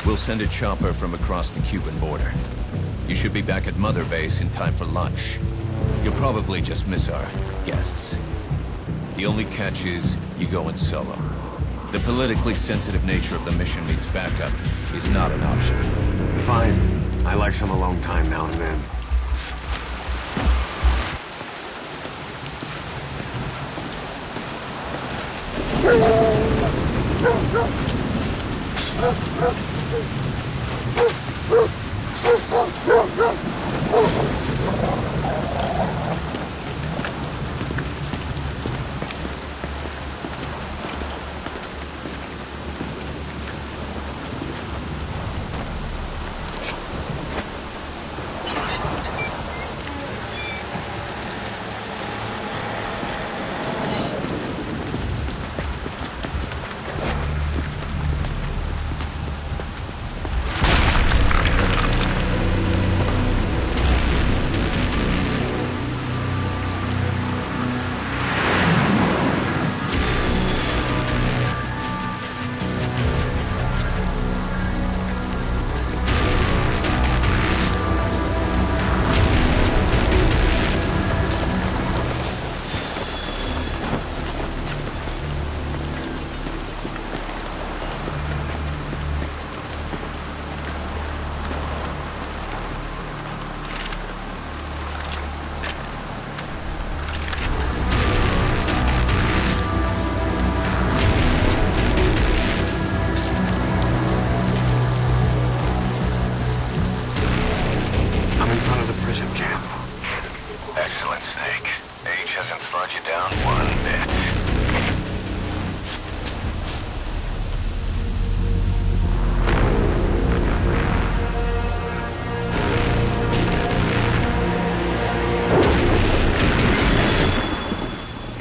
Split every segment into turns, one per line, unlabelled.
We'll send a chopper from across the Cuban border. You should be back at Mother Base in time for lunch. You'll probably just miss our guests. The only catch is you go in solo. The politically sensitive nature of the mission needs backup is not an option.
Fine. I like some alone time now and then.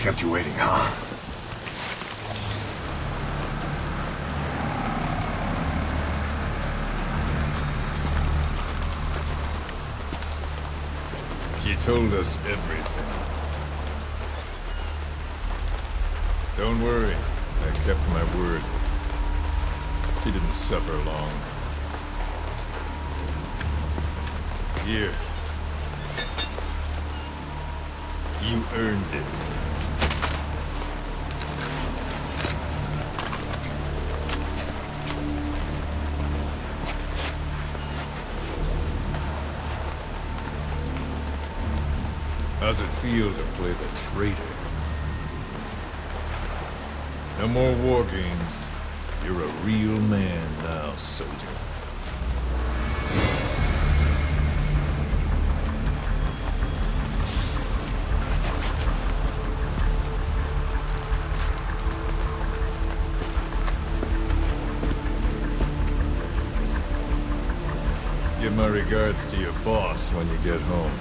Kept you waiting, huh?
She told us everything. Don't worry, I kept my word. She didn't suffer long. Here. You earned it. How's it feel to play the traitor? No more war games. You're a real man now, soldier. Give my regards to your boss when you get home.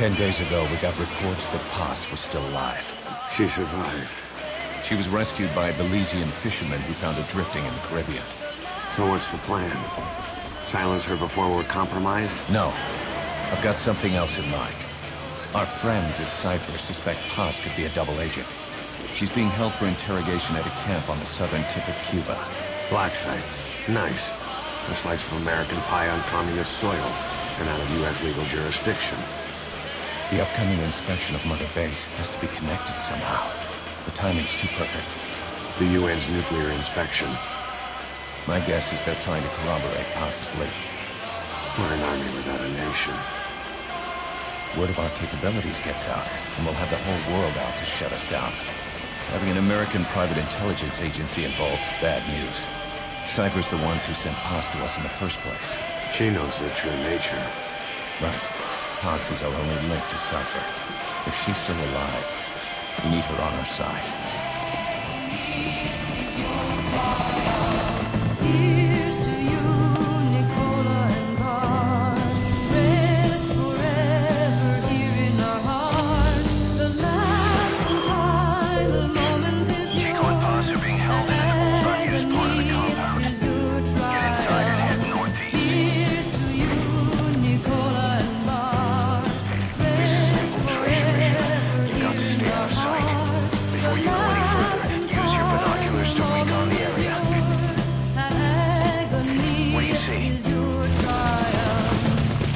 10 days ago, we got reports that Paz was still alive.
She survived.
She was rescued by a Belizean fisherman who found her drifting in the Caribbean.
So what's the plan? Silence her before we're compromised?
No. I've got something else in mind. Our friends at Cypher suspect Paz could be a double agent. She's being held for interrogation at a camp on the southern tip of Cuba.
Black site. Nice. A slice of American pie on communist soil, and out of U.S. legal jurisdiction.
The upcoming inspection of Mother Base has to be connected somehow. The timing's too perfect.
The UN's nuclear inspection.
My guess is they're trying to corroborate Paz's leak.
We're an army without a nation.
Word of our capabilities gets out, and we'll have the whole world out to shut us down. Having an American private intelligence agency involved's bad news. Cypher's the ones who sent Paz to us in the first place.
She knows their true nature.
Right. Paz is our only link to Cypher. If she's still alive, we need her on our side.
Here's to you, Nicola and Bart. Rest forever here in our hearts. The last and final moment is yours.
Chico and Paz are being held in an old unused part of the compound.
Is your
Get inside and head
trial.
northeast.
Here's to you, Nicola and Bart. Rest forever
You've got to
here
stay
in
out
our
of sight.
hearts.
Before you go any further, use your binoculars to recon the area. What do you see?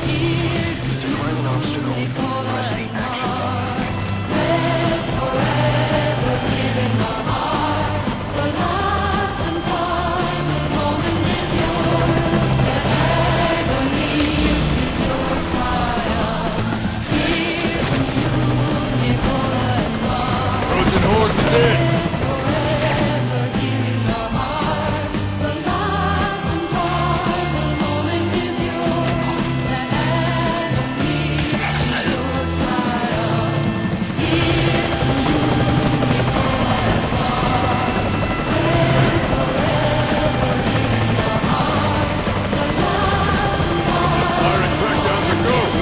This is quite an obstacle. Press the action button.
Trojan horse is in! Firing back down the coast!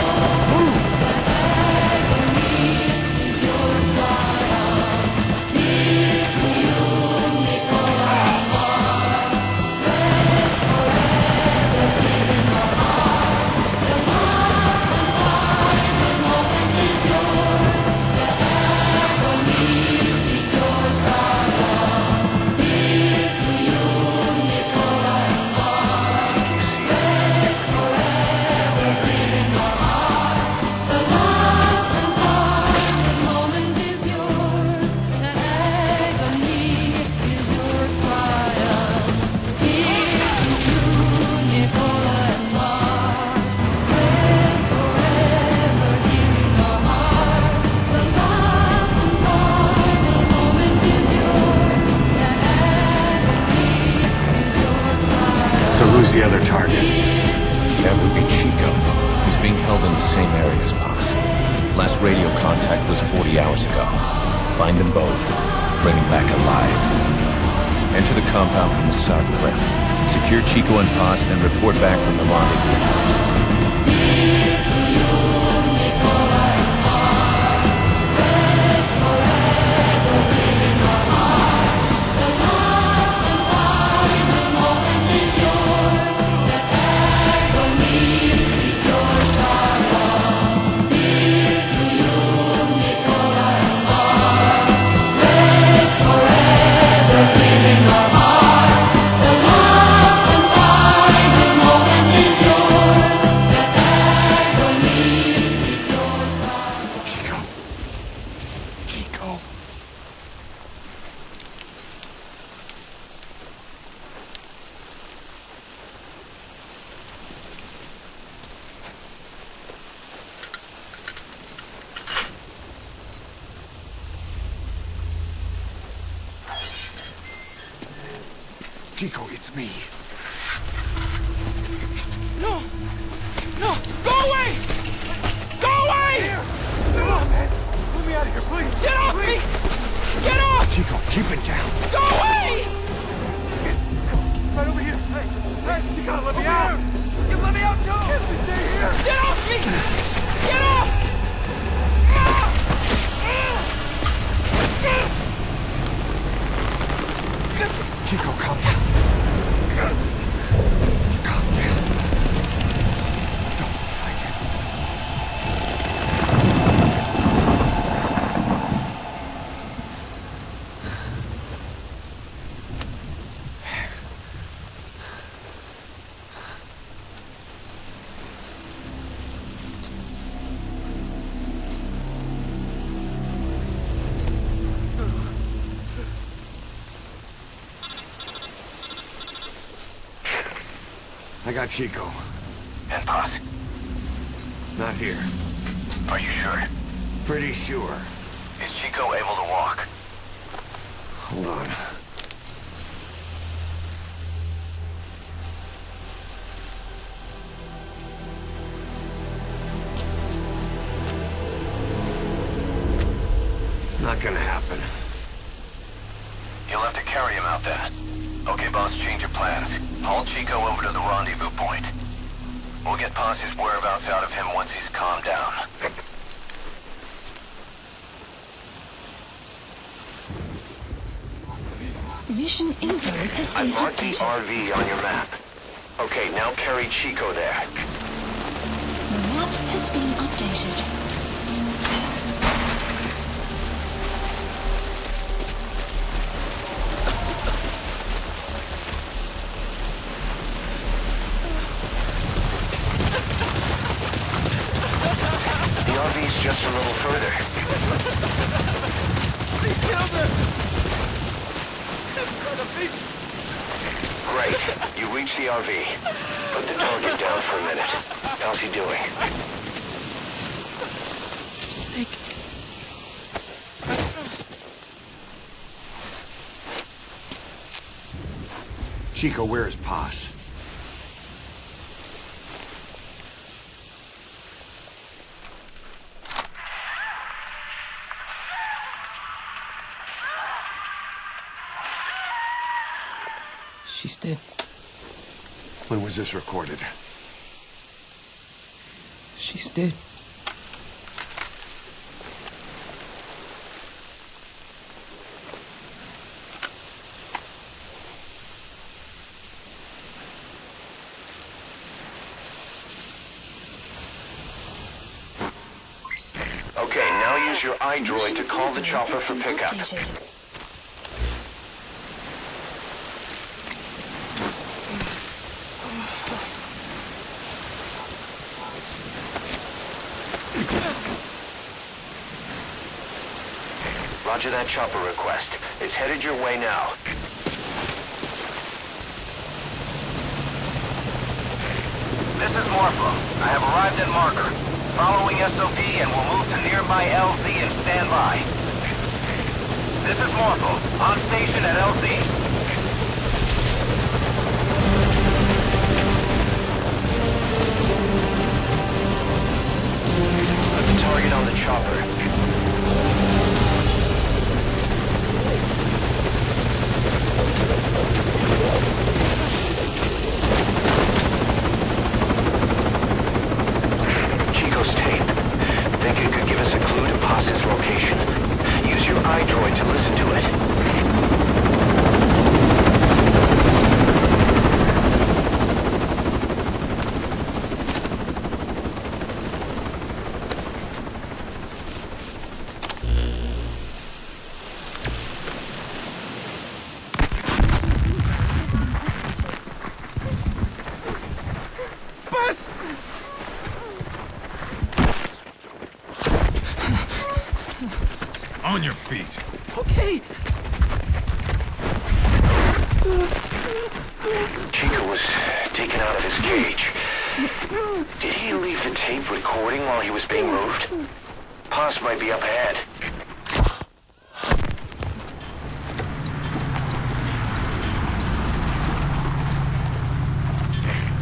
So who's the other target?
That would be Chico. He's being held in the same area as Paz. Last radio contact was 40 hours ago. Find them both. Bring them back alive. Enter the compound from the south cliff. Secure Chico and Paz, then report back from the rendezvous point.
Chico. Chico. Chico, it's me.
No! No! Go away! Go away!
Come on, man. Let me out of here, please.
Get off me! Get off!
Chico, keep it down.
Go away!
Right over here. Hey, you gotta let me out. You let me out, no. Stay here.
Get off me! Get off!
Chico, calm down. Calm down. Don't fight it. I got Chico.
And Paz?
Not here.
Are you sure?
Pretty sure.
Is Chico able to walk?
Hold on. Not gonna happen.
You'll have to carry him out then. Okay, boss, change your plans. Haul Chico over to the rendezvous point. We'll get Paz's whereabouts out of him once he's calmed down.
Mission info has
I
been
marked the
updated.
RV on your map. Okay, now carry Chico there.
The map has been updated.
The RV's just a little further. Great. You reached the RV. Put the target down for a minute. How's he doing?
Snake.
Chico, where is Paz?
She's dead.
When was this recorded?
She's dead.
Okay, now use your iDroid to call the chopper for pickup.
Updated.
Roger that chopper request. It's headed your way now. This is Morpho. I have arrived at Marker. Following SOP and we'll move to nearby LZ and stand by. This is Morpho. On station at LZ. Put the target on the chopper. Chico's tape. Think it could give us a clue to Paz's location? Use your iDroid to listen to it.
Buzz!
On your feet.
Okay.
Chico was taken out of his cage. Did he leave the tape recording while he was being moved? Paz might be up ahead.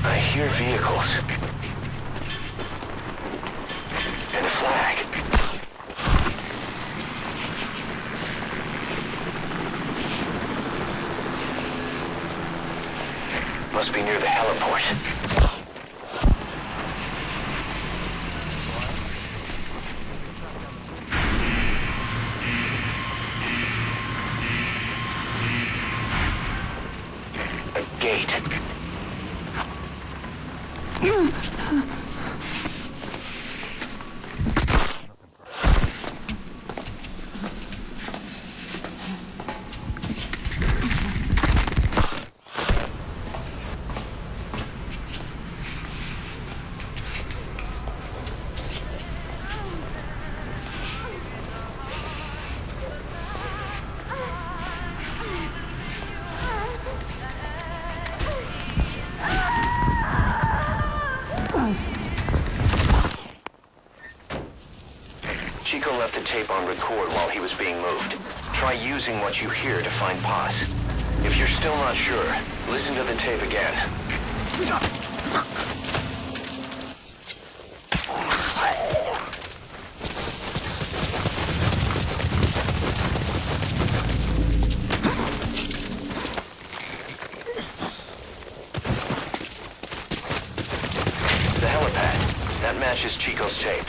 I hear vehicles. And a flag. Must be near the heliport. gate. Chico left the tape on record while he was being moved. Try using what you hear to find Paz. If you're still not sure, listen to the tape again. The helipad. That matches Chico's tape.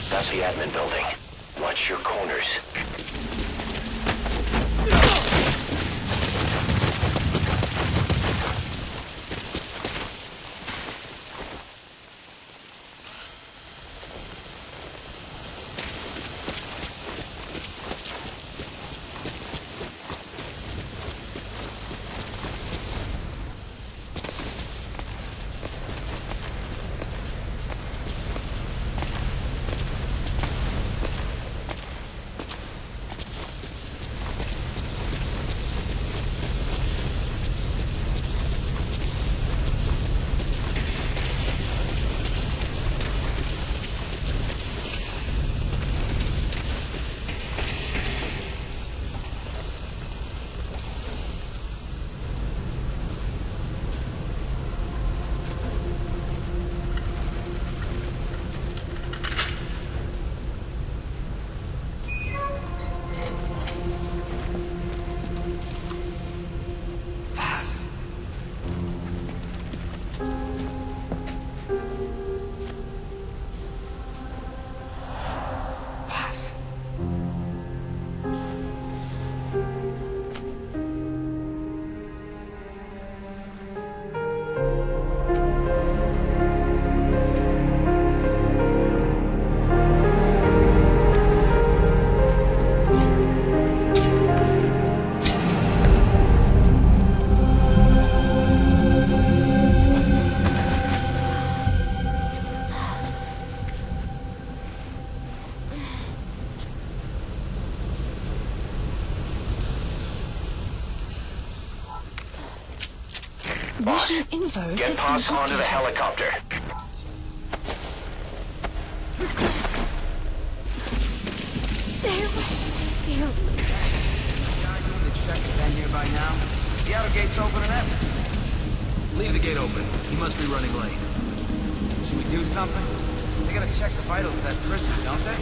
That's the admin building. Watch your corners. Boss, get Paz onto the helicopter.
Stay away. You.
Guy doing the check has been here by now. The outer gate's open and everything. Leave the gate open. He must be running late. Should we do something? They gotta check the vitals of that prisoner, don't they?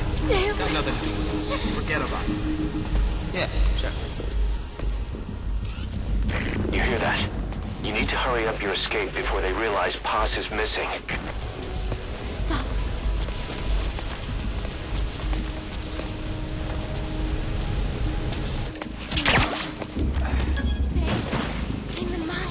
Stay away.
Got nothing to do with this. Forget about it. Yeah, check.
You hear that? You need to hurry up your escape before they realize Paz is missing.
Stop it. In the mine.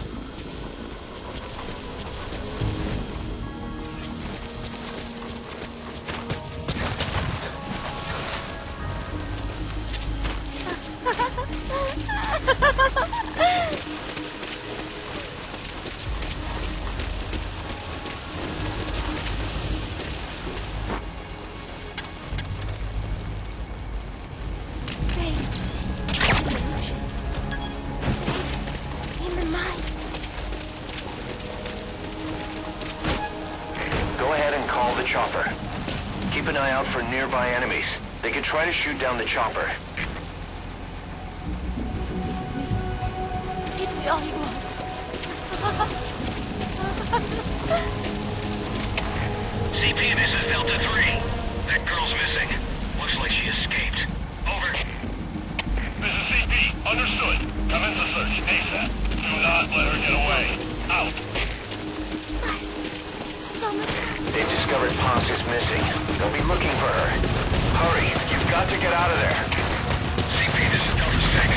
Go ahead and call the chopper. Keep an eye out for nearby enemies. They could try to shoot down the chopper.
Give me all you want.
CP, this is Delta 3. That girl's missing. Looks like she escaped. Over.
This is CP. Understood. Commence the search ASAP. Do not let her get away. Out.
They've discovered Paz is missing. They'll be looking for her. Hurry, you've got to get out of there.
CP, this is Delta 6.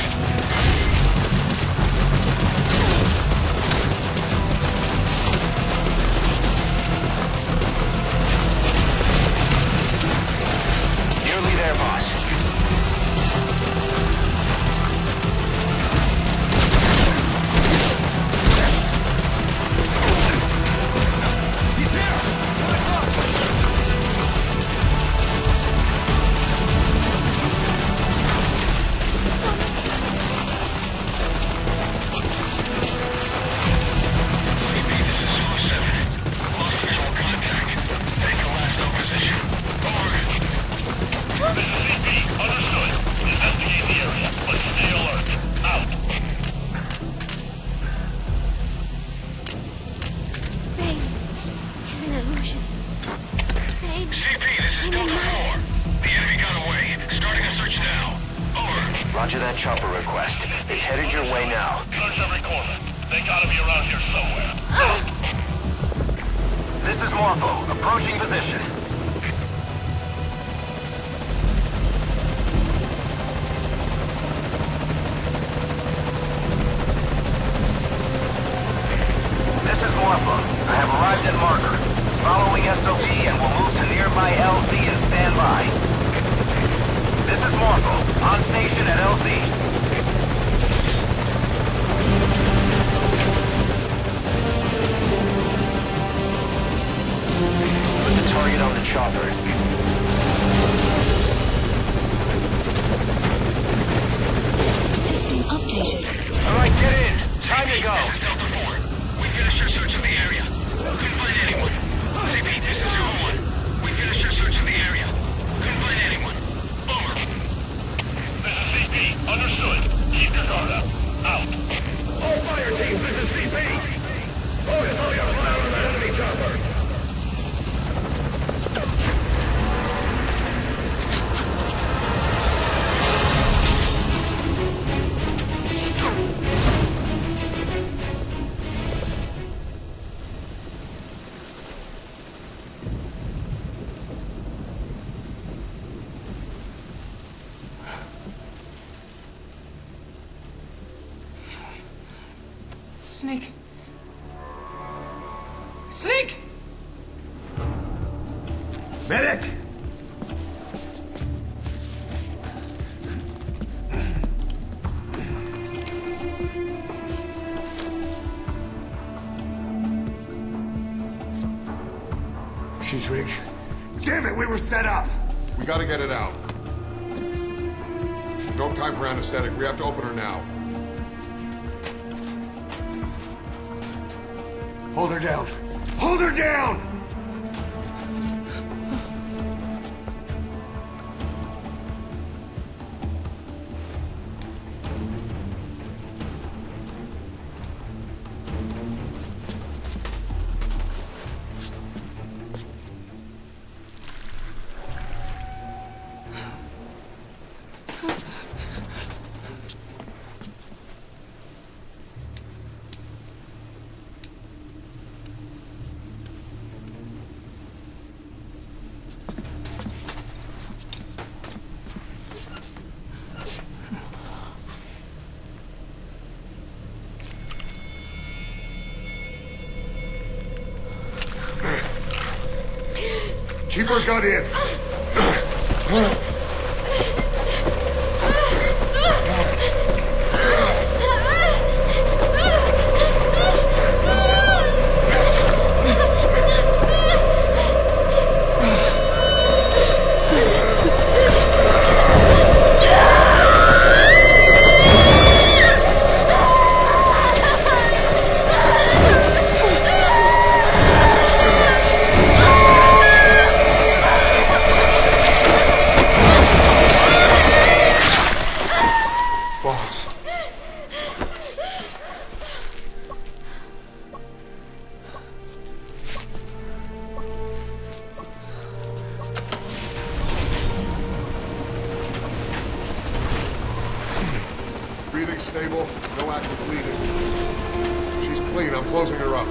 Nearly there, boss. Roger that chopper request. It's headed your way now.
Search every corner. They gotta be around here somewhere.
This is Morpho, approaching position. This is Morpho. I have arrived at marker. Following SOP and we'll move to nearby LZ and stand by. This is Morpho, on station at LZ. Put the target on the chopper.
It's been updated.
All right, get in. Time to go.
This is Delta 4. We finished our search of the area. Couldn't find anyone. CP, this is 01. We finished our search of the area. Couldn't find anyone. Over. This is CP. Understood. Keep your guard up. Out. All fire teams, this is CP. Focus all your fire on the enemy chopper.
Snake. Snake!
Medic! She's rigged. Damn it, we were set up!
We gotta get it out. No time for anesthetic. We have to open her now.
Hold her down. Hold her down!
Keep her gun in. Breathing stable, no active bleeding. She's clean, I'm closing her up.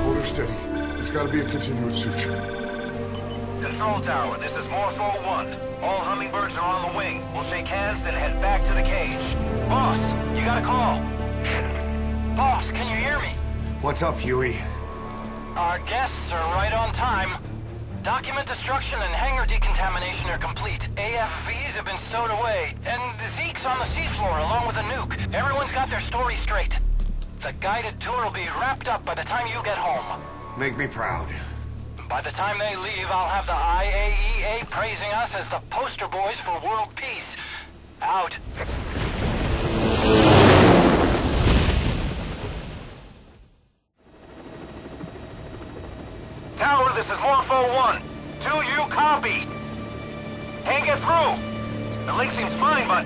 Hold her steady. It's gotta be a continuous suture.
Confirm Control Tower, this is Morpho 1. All hummingbirds are on the wing. We'll shake hands, then head back to the cage. Boss, you got a call. Boss, can you hear me?
What's up, Huey?
Our guests are right on time. Document destruction and hangar decontamination are complete. AFVs have been stowed away, and Zeke's on the seafloor along with a nuke. Everyone's got their story straight. The guided tour will be wrapped up by the time you get home.
Make me proud.
By the time they leave, I'll have the IAEA praising us as the poster boys for world peace. Out. Tower, this is Morpho 1. Do you copy? Can't get through. The link seems fine, but...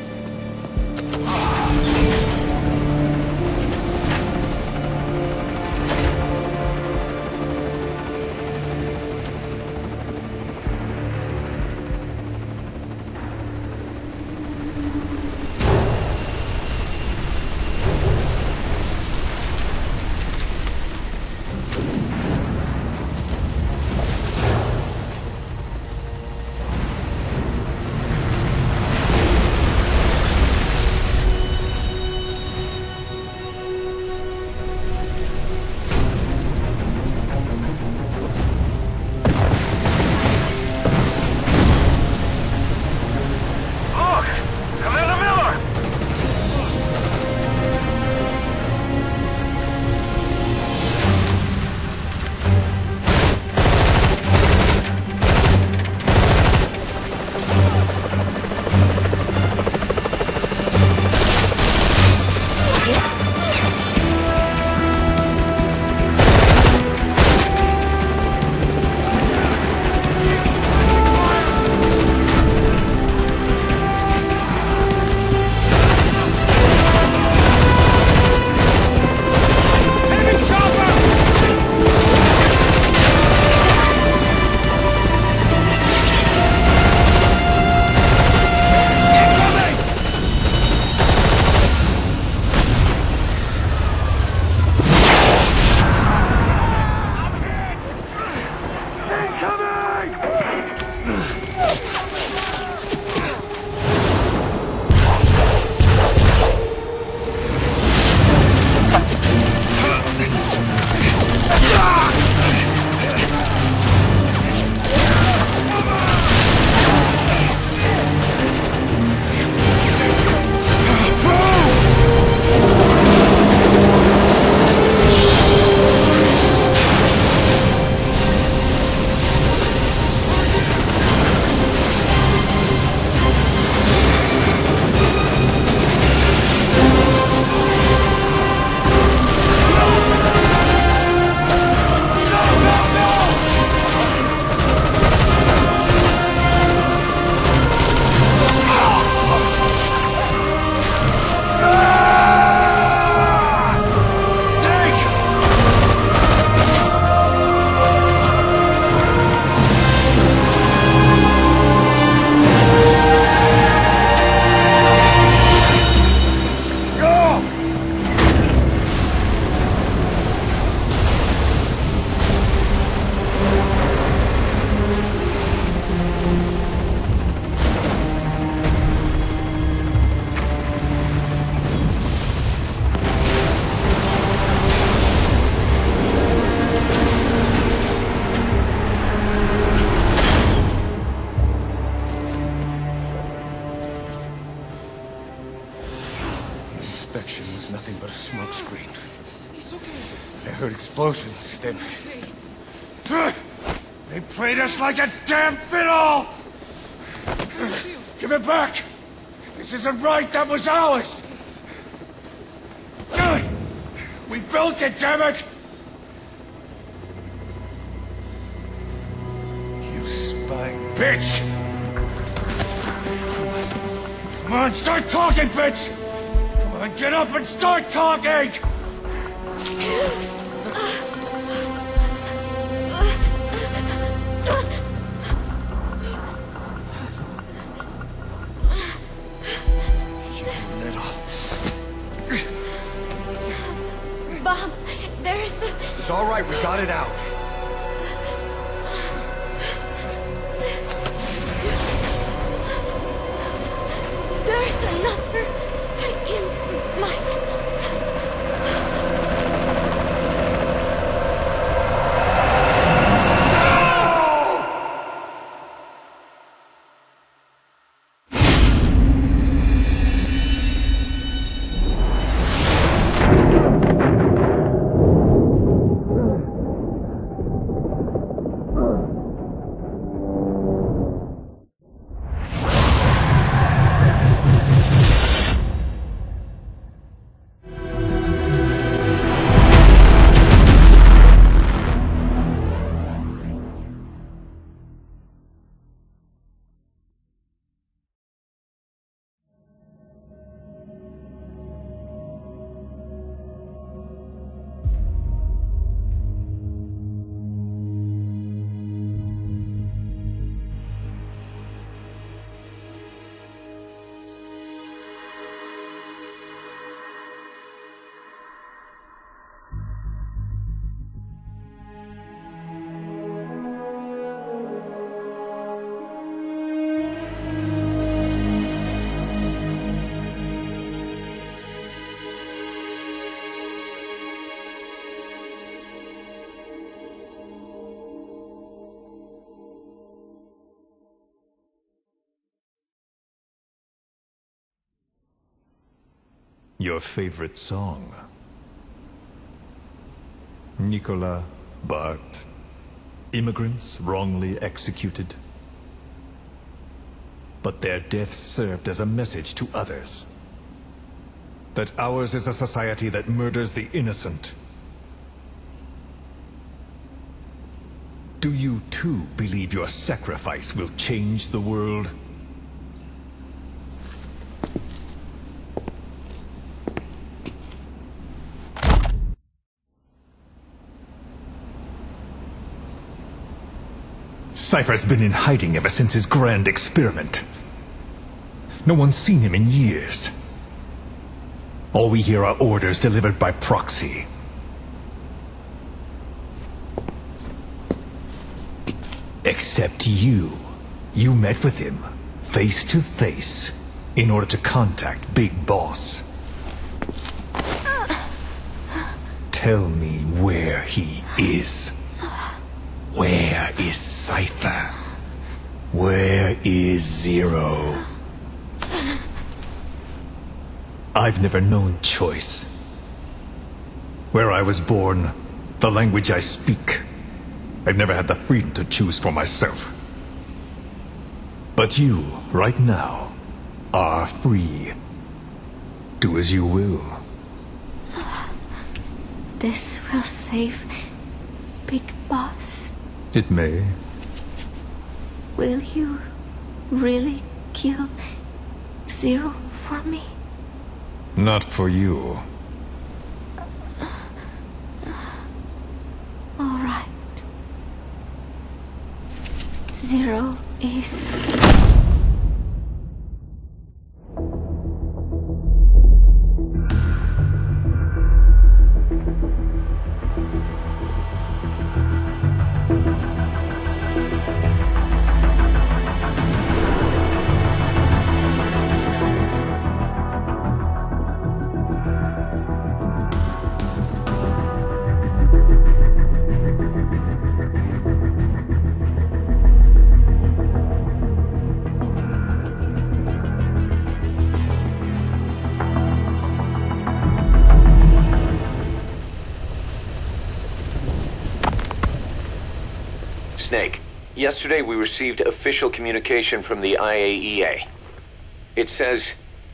inspection was nothing but a smoke screen. I heard explosions, then... They played us like a damn fiddle! Give it back! This isn't right, that was ours! We built it, damn it! You spying bitch! Come on, start talking, bitch! Come on, get up and start talking!
Bob, there's...
It's all right, we got it out.
Your favorite song. Nicola, Bart, immigrants wrongly executed. But their deaths served as a message to others. That ours is a society that murders the innocent. Do you too believe your sacrifice will change the world? Cypher's been in hiding ever since his grand experiment. No one's seen him in years. All we hear are orders delivered by proxy. Except you. You met with him, face to face, in order to contact Big Boss. Tell me where he is. Where is Cypher? Where is Zero? I've never known choice. Where I was born, the language I speak, I've never had the freedom to choose for myself. But you, right now, are free. Do as you will.
This will save Big Boss.
It may.
Will you really kill Zero for me?
Not for you.
All right. Zero is...
Snake, yesterday we received official communication from the IAEA. It says,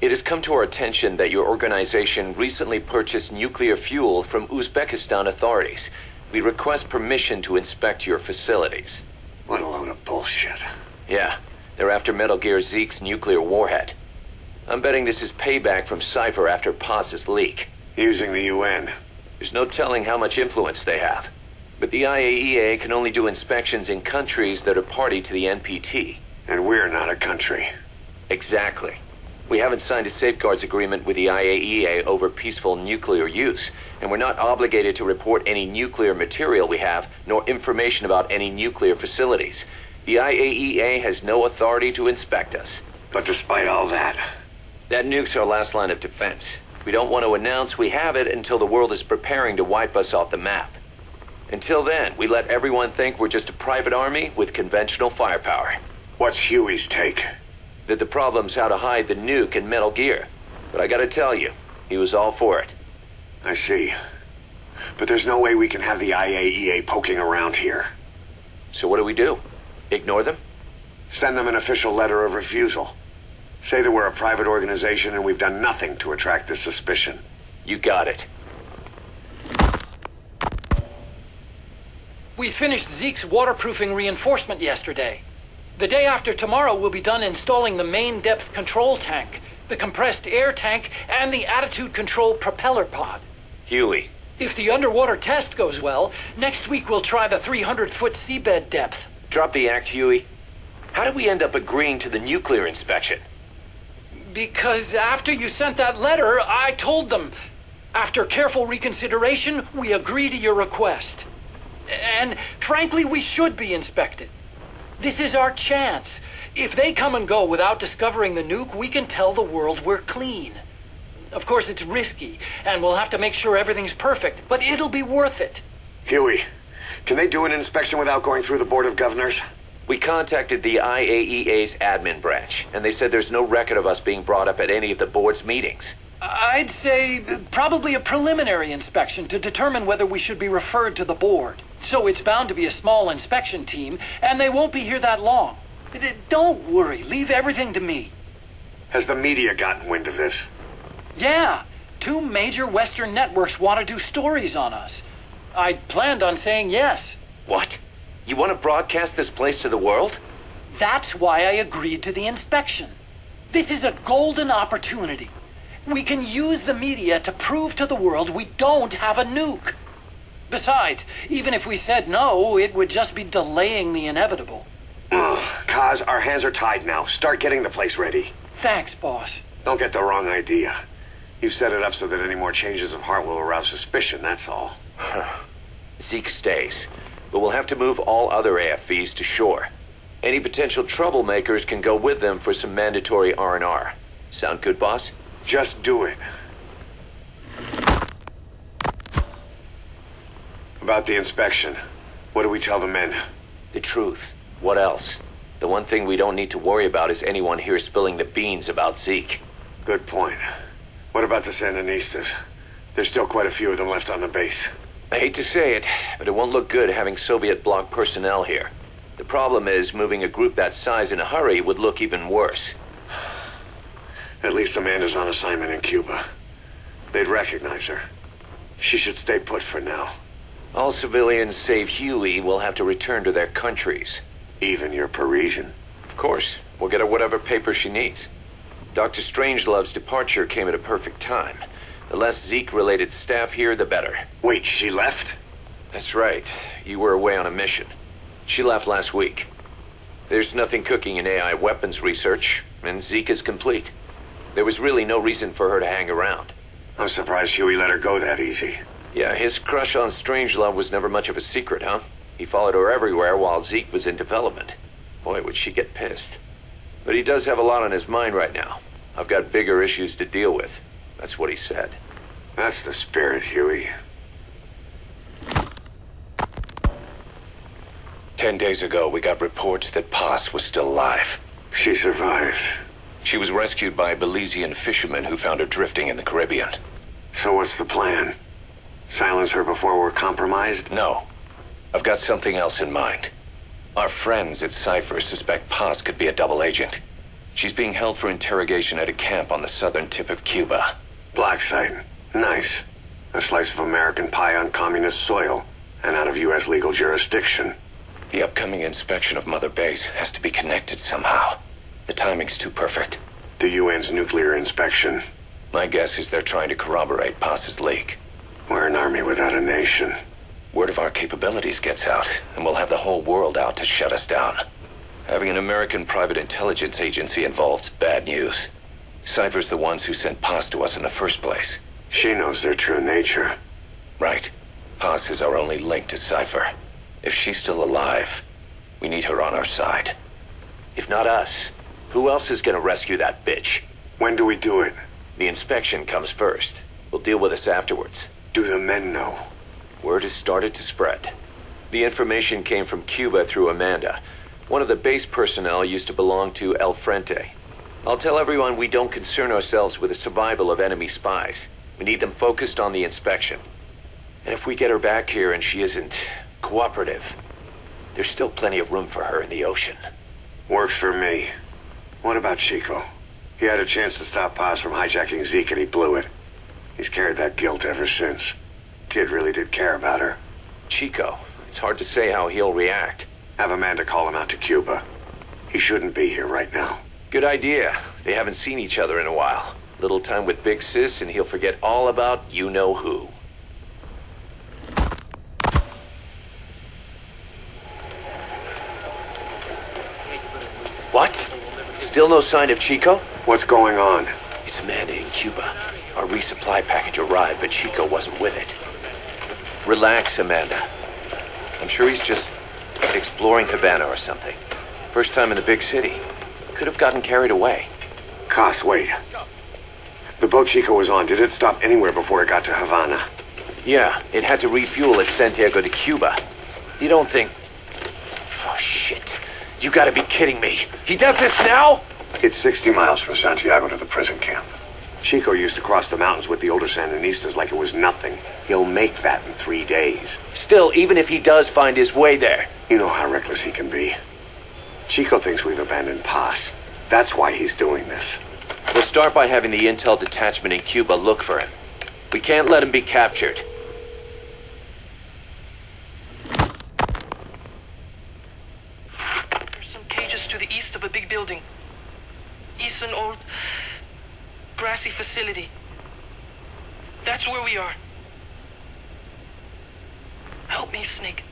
it has come to our attention that your organization recently purchased nuclear fuel from Uzbekistan authorities. We request permission to inspect your facilities.
What a load of bullshit.
Yeah, they're after Metal Gear Zeke's nuclear warhead. I'm betting this is payback from Cypher after Paz's leak.
Using the UN.
There's no telling how much influence they have. But the IAEA can only do inspections in countries that are party to the NPT.
And we're not a country.
Exactly. We haven't signed a safeguards agreement with the IAEA over peaceful nuclear use, and we're not obligated to report any nuclear material we have, nor information about any nuclear facilities. The IAEA has no authority to inspect us.
But despite all that...
That nuke's our last line of defense. We don't want to announce we have it until the world is preparing to wipe us off the map. Until then, we let everyone think we're just a private army with conventional firepower.
What's Huey's take?
That the problem's how to hide the nuke in Metal Gear. But I gotta tell you, he was all for it.
I see. But there's no way we can have the IAEA poking around here.
So what do? Ignore them?
Send them an official letter of refusal. Say that we're a private organization and we've done nothing to attract this suspicion.
You got it.
We finished Zeke's waterproofing reinforcement yesterday. The day after tomorrow, we'll be done installing the main depth control tank, the compressed air tank, and the attitude control propeller pod.
Huey.
If the underwater test goes well, next week we'll try the 300-foot seabed depth.
Drop the act, Huey. How did we end up agreeing to the nuclear inspection?
Because after you sent that letter, I told them. After careful reconsideration, we agree to your request. And frankly, we should be inspected. This is our chance. If they come and go without discovering the nuke, we can tell the world we're clean. Of course, it's risky, and we'll have to make sure everything's perfect, but it'll be worth it.
Huey, can they do an inspection without going through the Board of Governors?
We contacted the IAEA's admin branch, and they said there's no record of us being brought up at any of the board's meetings.
I'd say probably a preliminary inspection to determine whether we should be referred to the board. So it's bound to be a small inspection team, and they won't be here that long. Don't worry, leave everything to me.
Has the media gotten wind of this?
Yeah, 2 major Western networks want to do stories on us. I planned on saying yes.
What? You want to broadcast this place to the world?
That's why I agreed to the inspection. This is a golden opportunity. We can use the media to prove to the world we don't have a nuke. Besides, even if we said no, it would just be delaying the inevitable.
Kaz, our hands are tied now. Start getting the place ready.
Thanks, boss.
Don't get the wrong idea. You set it up so that any more changes of heart will arouse suspicion, that's all.
Zeke stays, but we'll have to move all other AFVs to shore. Any potential troublemakers can go with them for some mandatory R&R. Sound good, boss?
Just do it. About the inspection, what do we tell the men?
The truth. What else? The one thing we don't need to worry about is anyone here spilling the beans about Zeke.
Good point. What about the Sandinistas? There's still quite a few of them left on the base.
I hate to say it, but it won't look good having Soviet bloc personnel here. The problem is, moving a group that size in a hurry would look even worse.
At least Amanda's on assignment in Cuba. They'd recognize her. She should stay put for now.
All civilians save Huey will have to return to their countries.
Even your Parisian?
Of course. We'll get her whatever paper she needs. Dr. Strangelove's departure came at a perfect time. The less Zeke-related staff here, the better.
Wait, she left?
That's right. You were away on a mission. She left last week. There's nothing cooking in AI weapons research, and Zeke is complete. There was really no reason for her to hang around.
I'm surprised Huey let her go that easy.
Yeah, his crush on Strangelove was never much of a secret, huh? He followed her everywhere while Zeke was in development. Boy, would she get pissed. But he does have a lot on his mind right now. I've got bigger issues to deal with. That's what he said.
That's the spirit, Huey.
10 days ago, we got reports that Paz was still alive.
She survived.
She was rescued by a Belizean fisherman who found her drifting in the Caribbean.
So what's the plan? Silence her before we're compromised?
No. I've got something else in mind. Our friends at Cypher suspect Paz could be a double agent. She's being held for interrogation at a camp on the southern tip of Cuba.
Black site. Nice. A slice of American pie on communist soil, and out of U.S. legal jurisdiction.
The upcoming inspection of Mother Base has to be connected somehow. The timing's too perfect.
The UN's nuclear inspection.
My guess is they're trying to corroborate Paz's leak.
We're an army without a nation.
Word of our capabilities gets out, and we'll have the whole world out to shut us down. Having an American private intelligence agency involved's bad news. Cypher's the ones who sent Paz to us in the first place.
She knows their true nature.
Right. Paz is our only link to Cypher. If she's still alive, we need her on our side. If not us, who else is gonna rescue that bitch?
When do we do it?
The inspection comes first. We'll deal with us afterwards.
Do the men know?
Word has started to spread. The information came from Cuba through Amanda. One of the base personnel used to belong to El Frente. I'll tell everyone we don't concern ourselves with the survival of enemy spies. We need them focused on the inspection. And if we get her back here and she isn't cooperative, there's still plenty of room for her in the ocean.
Works for me. What about Chico? He had a chance to stop Paz from hijacking Zeke and he blew it. He's carried that guilt ever since. Kid really did care about her.
Chico, it's hard to say how he'll react.
Have Amanda call him out to Cuba. He shouldn't be here right now.
Good idea. They haven't seen each other in a while. Little time with Big Sis and he'll forget all about you-know-who. What? Still no sign of Chico?
What's going on?
It's Amanda in Cuba. Our resupply package arrived, but Chico wasn't with it. Relax, Amanda. I'm sure he's just exploring Havana or something. First time in the big city. Could have gotten carried away.
Cos, wait. The boat Chico was on, did it stop anywhere before it got to Havana?
Yeah, it had to refuel at Santiago de Cuba. You don't think... Oh, shit. You gotta be kidding me. He does this now?
It's 60 miles from Santiago to the prison camp. Chico used to cross the mountains with the older Sandinistas like it was nothing. He'll make that in 3 days.
Still, even if he does find his way there...
You know how reckless he can be. Chico thinks we've abandoned Paz. That's why he's doing this.
We'll start by having the intel detachment in Cuba look for him. We can't let him be captured.
There's some cages to the east of a big building. It's an old, grassy facility. That's where we are. Help me, Snake.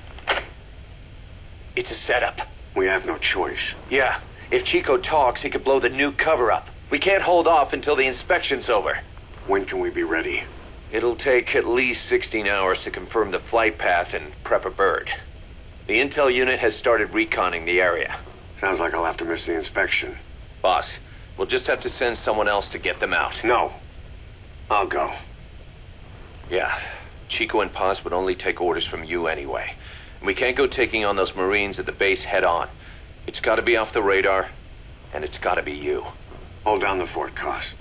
It's a setup.
We have no choice.
Yeah. If Chico talks, he could blow the new cover up. We can't hold off until the inspection's over.
When can we be ready?
It'll take at least 16 hours to confirm the flight path and prep a bird. The intel unit has started reconning the area.
Sounds like I'll have to miss the inspection.
Boss, we'll just have to send someone else to get them out.
No. I'll go.
Yeah. Chico and Paz would only take orders from you anyway. And we can't go taking on those Marines at the base head on. It's gotta be off the radar, and it's gotta be you.
Hold down the fort, Cos.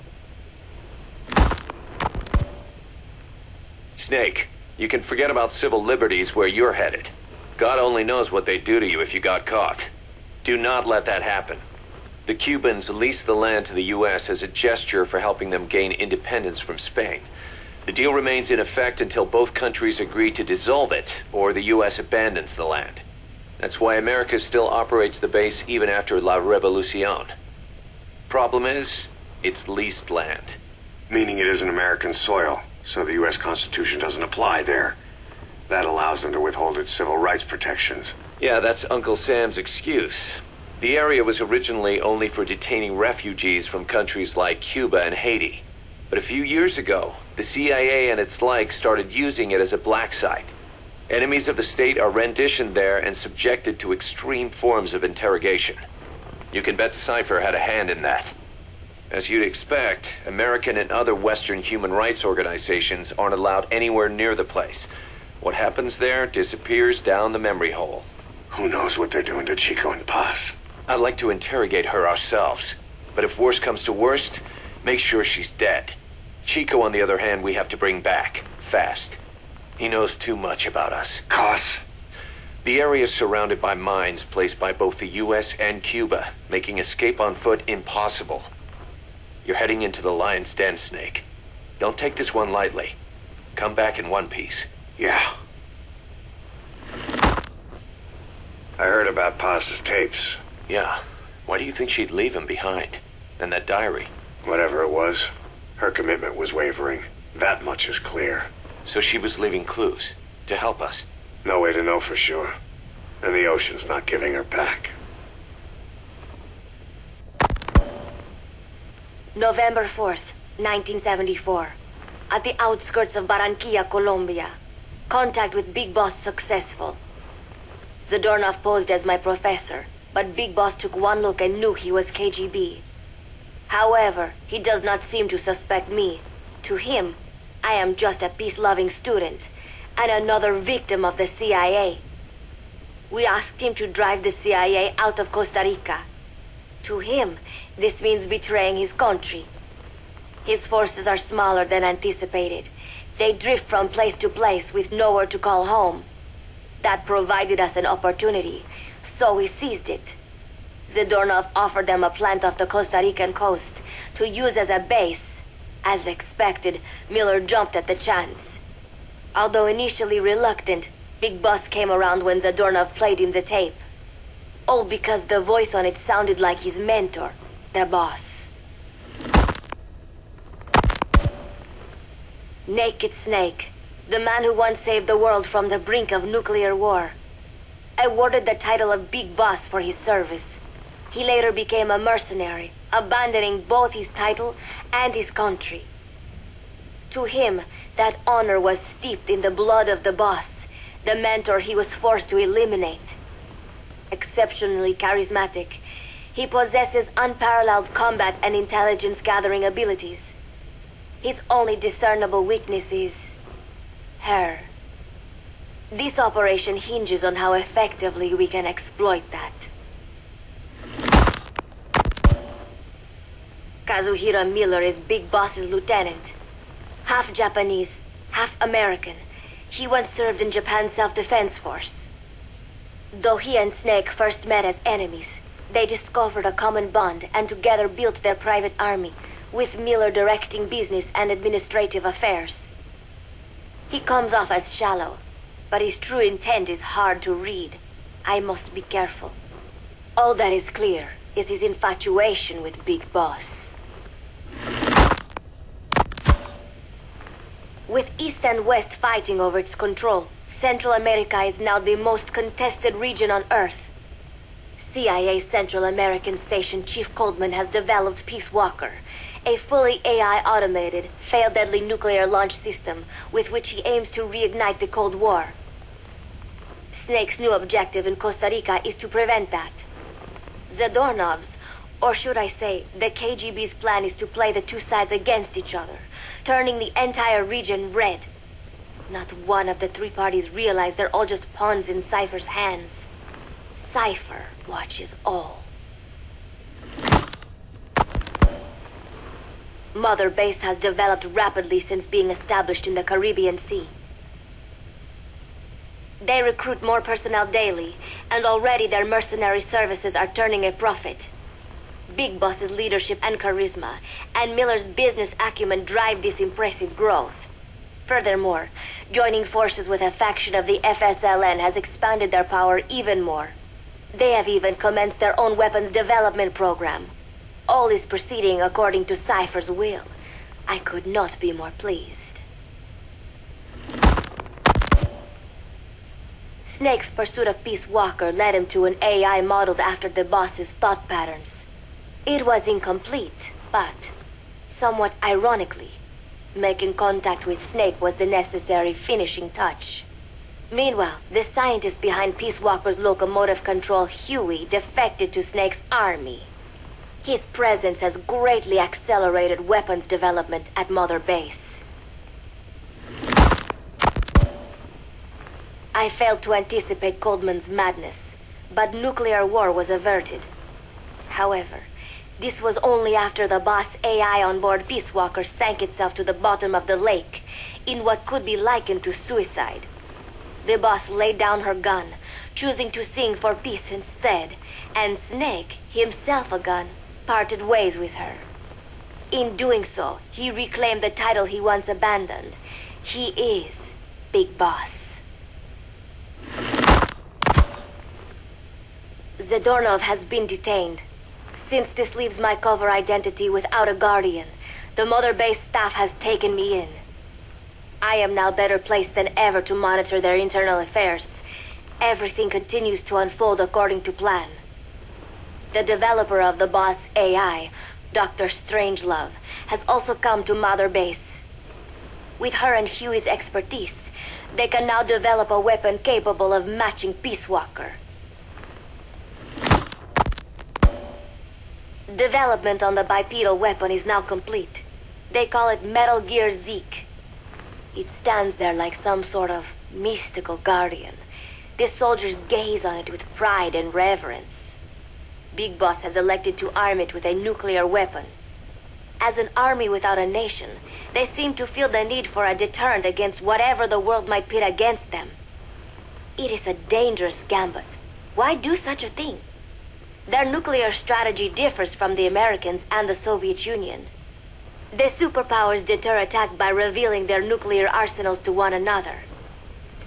Snake, you can forget about civil liberties where you're headed. God only knows what they'd do to you if you got caught. Do not let that happen. The Cubans leased the land to the U.S. as a gesture for helping them gain independence from Spain. The deal remains in effect until both countries agree to dissolve it, or the U.S. abandons the land. That's why America still operates the base even after La Revolucion. Problem is, it's leased land.
Meaning it isn't American soil, so the U.S. Constitution doesn't apply there. That allows them to withhold its civil rights protections.
Yeah, that's Uncle Sam's excuse. The area was originally only for detaining refugees from countries like Cuba and Haiti. But a few years ago, the CIA and its like started using it as a black site. Enemies of the state are renditioned there and subjected to extreme forms of interrogation. You can bet Cypher had a hand in that. As you'd expect, American and other Western human rights organizations aren't allowed anywhere near the place. What happens there disappears down the memory hole.
Who knows what they're doing to Chico and Paz?
I'd like to interrogate her ourselves. But if worst comes to worst, make sure she's dead. Chico, on the other hand, we have to bring back, fast. He knows too much about us.
Cos?
The area is surrounded by mines placed by both the U.S. and Cuba, making escape on foot impossible. You're heading into the lion's den, Snake. Don't take this one lightly. Come back in one piece.
Yeah. I heard about Paz's tapes.
Yeah. Why do you think she'd leave him behind? And that diary?
Whatever it was, her commitment was wavering. That much is clear.
So she was leaving clues to help us?
No way to know for sure. And the ocean's not giving her back.
November 4th, 1974. At the outskirts of Barranquilla, Colombia. Contact with Big Boss successful. Zadornov posed as my professor, but Big Boss took one look and knew he was KGB. However, he does not seem to suspect me. To him, I am just a peace-loving student, and another victim of the CIA. We asked him to drive the CIA out of Costa Rica. To him, this means betraying his country. His forces are smaller than anticipated. They drift from place to place with nowhere to call home. That provided us an opportunity, so we seized it. Zadornov offered them a plant off the Costa Rican coast to use as a base. As expected, Miller jumped at the chance. Although initially reluctant, Big Boss came around when Zadornov played him the tape. All because the voice on it sounded like his mentor, the boss. Naked Snake, the man who once saved the world from the brink of nuclear war. Awarded the title of Big Boss for his service. He later became a mercenary, abandoning both his title and his country. To him, that honor was steeped in the blood of the boss, the mentor he was forced to eliminate. Exceptionally charismatic, he possesses unparalleled combat and intelligence-gathering abilities. His only discernible weakness is her. This operation hinges on how effectively we can exploit that. Kazuhira Miller is Big Boss's lieutenant. Half Japanese, half American. He once served in Japan's self-defense force. Though he and Snake first met as enemies, they discovered a common bond and together built their private army, with Miller directing business and administrative affairs. He comes off as shallow, but his true intent is hard to read. I must be careful. All that is clear is his infatuation with Big Boss. With East and West fighting over its control, Central America is now the most contested region on Earth. CIA Central American Station Chief Coldman has developed Peace Walker, a fully AI-automated, fail-deadly nuclear launch system with which he aims to reignite the Cold War. Snake's new objective in Costa Rica is to prevent that. Zadornov's, or should I say, the KGB's plan is to play the two sides against each other, turning the entire region red. Not one of the three parties realize they're all just pawns in Cypher's hands. Cypher watches all. Mother Base has developed rapidly since being established in the Caribbean Sea. They recruit more personnel daily, and already their mercenary services are turning a profit. Big Boss's leadership and charisma, and Miller's business acumen drive this impressive growth. Furthermore, joining forces with a faction of the FSLN has expanded their power even more. They have even commenced their own weapons development program. All is proceeding according to Cypher's will. I could not be more pleased. Snake's pursuit of Peace Walker led him to an AI modeled after the boss's thought patterns. It was incomplete, but, somewhat ironically, making contact with Snake was the necessary finishing touch. Meanwhile, the scientist behind Peace Walker's locomotive control, Huey, defected to Snake's army. His presence has greatly accelerated weapons development at Mother Base. I failed to anticipate Coldman's madness, but nuclear war was averted. However, this was only after the boss AI on board Peace Walker sank itself to the bottom of the lake in what could be likened to suicide. The boss laid down her gun, choosing to sing for peace instead, and Snake, himself a gun, parted ways with her. In doing so, he reclaimed the title he once abandoned. He is Big Boss. Zadornov has been detained. Since this leaves my cover identity without a guardian, the Mother Base staff has taken me in. I am now better placed than ever to monitor their internal affairs. Everything continues to unfold according to plan. The developer of the boss AI, Dr. Strangelove, has also come to Mother Base. With her and Huey's expertise, they can now develop a weapon capable of matching Peace Walker. Development on the bipedal weapon is now complete. They call it Metal Gear Zeke. It stands there like some sort of mystical guardian. The soldiers gaze on it with pride and reverence. Big Boss has elected to arm it with a nuclear weapon. As an army without a nation, they seem to feel the need for a deterrent against whatever the world might pit against them. It is a dangerous gambit. Why do such a thing? Their nuclear strategy differs from the Americans and the Soviet Union. The superpowers deter attack by revealing their nuclear arsenals to one another.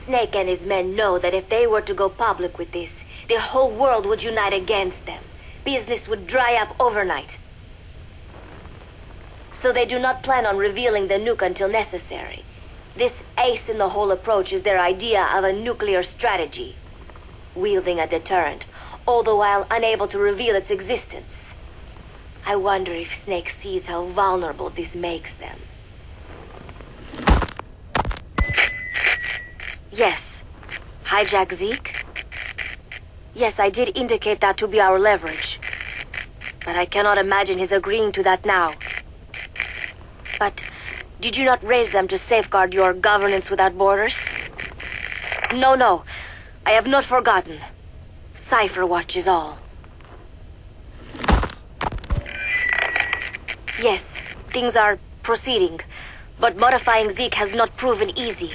Snake and his men know that if they were to go public with this, the whole world would unite against them. Business would dry up overnight. So they do not plan on revealing the nuke until necessary. This ace-in-the-hole approach is their idea of a nuclear strategy. Wielding a deterrent, all the while unable to reveal its existence. I wonder if Snake sees how vulnerable this makes them. Yes. Hijack Zeke? Yes, I did indicate that to be our leverage. But I cannot imagine his agreeing to that now. But did you not raise them to safeguard your governance without borders? No. I have not forgotten. Cypher watches all. Yes, things are proceeding, but modifying Zeke has not proven easy.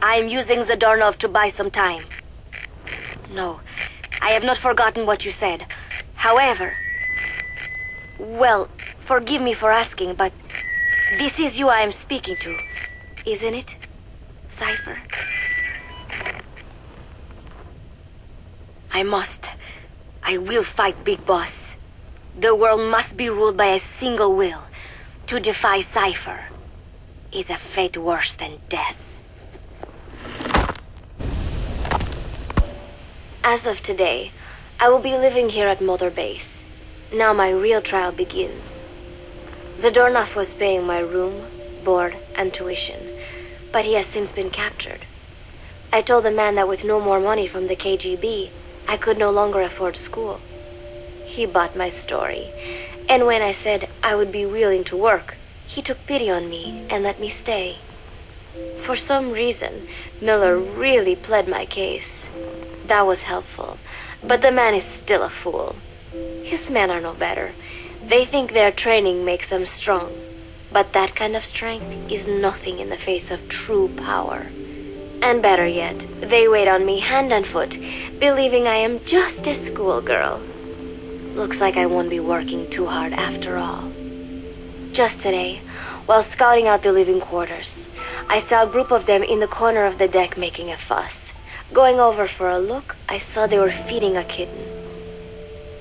I am using Zadornov to buy some time. No, I have not forgotten what you said. However, well, forgive me for asking, but this is you I am speaking to, isn't it, Cypher? I will fight Big Boss. The world must be ruled by a single will. To defy Cypher is a fate worse than death. As of today, I will be living here at Mother Base. Now my real trial begins. Zadornov was paying my room, board, and tuition, but he has since been captured. I told the man that with no more money from the KGB, I could no longer afford school. He bought my story, and when I said I would be willing to work, he took pity on me and let me stay. For some reason, Miller really pled my case. That was helpful, but the man is still a fool. His men are no better. They think their training makes them strong, but that kind of strength is nothing in the face of true power. And better yet, they wait on me hand and foot, believing I am just a schoolgirl. Looks like I won't be working too hard after all. Just today, while scouting out the living quarters, I saw a group of them in the corner of the deck making a fuss. Going over for a look, I saw they were feeding a kitten.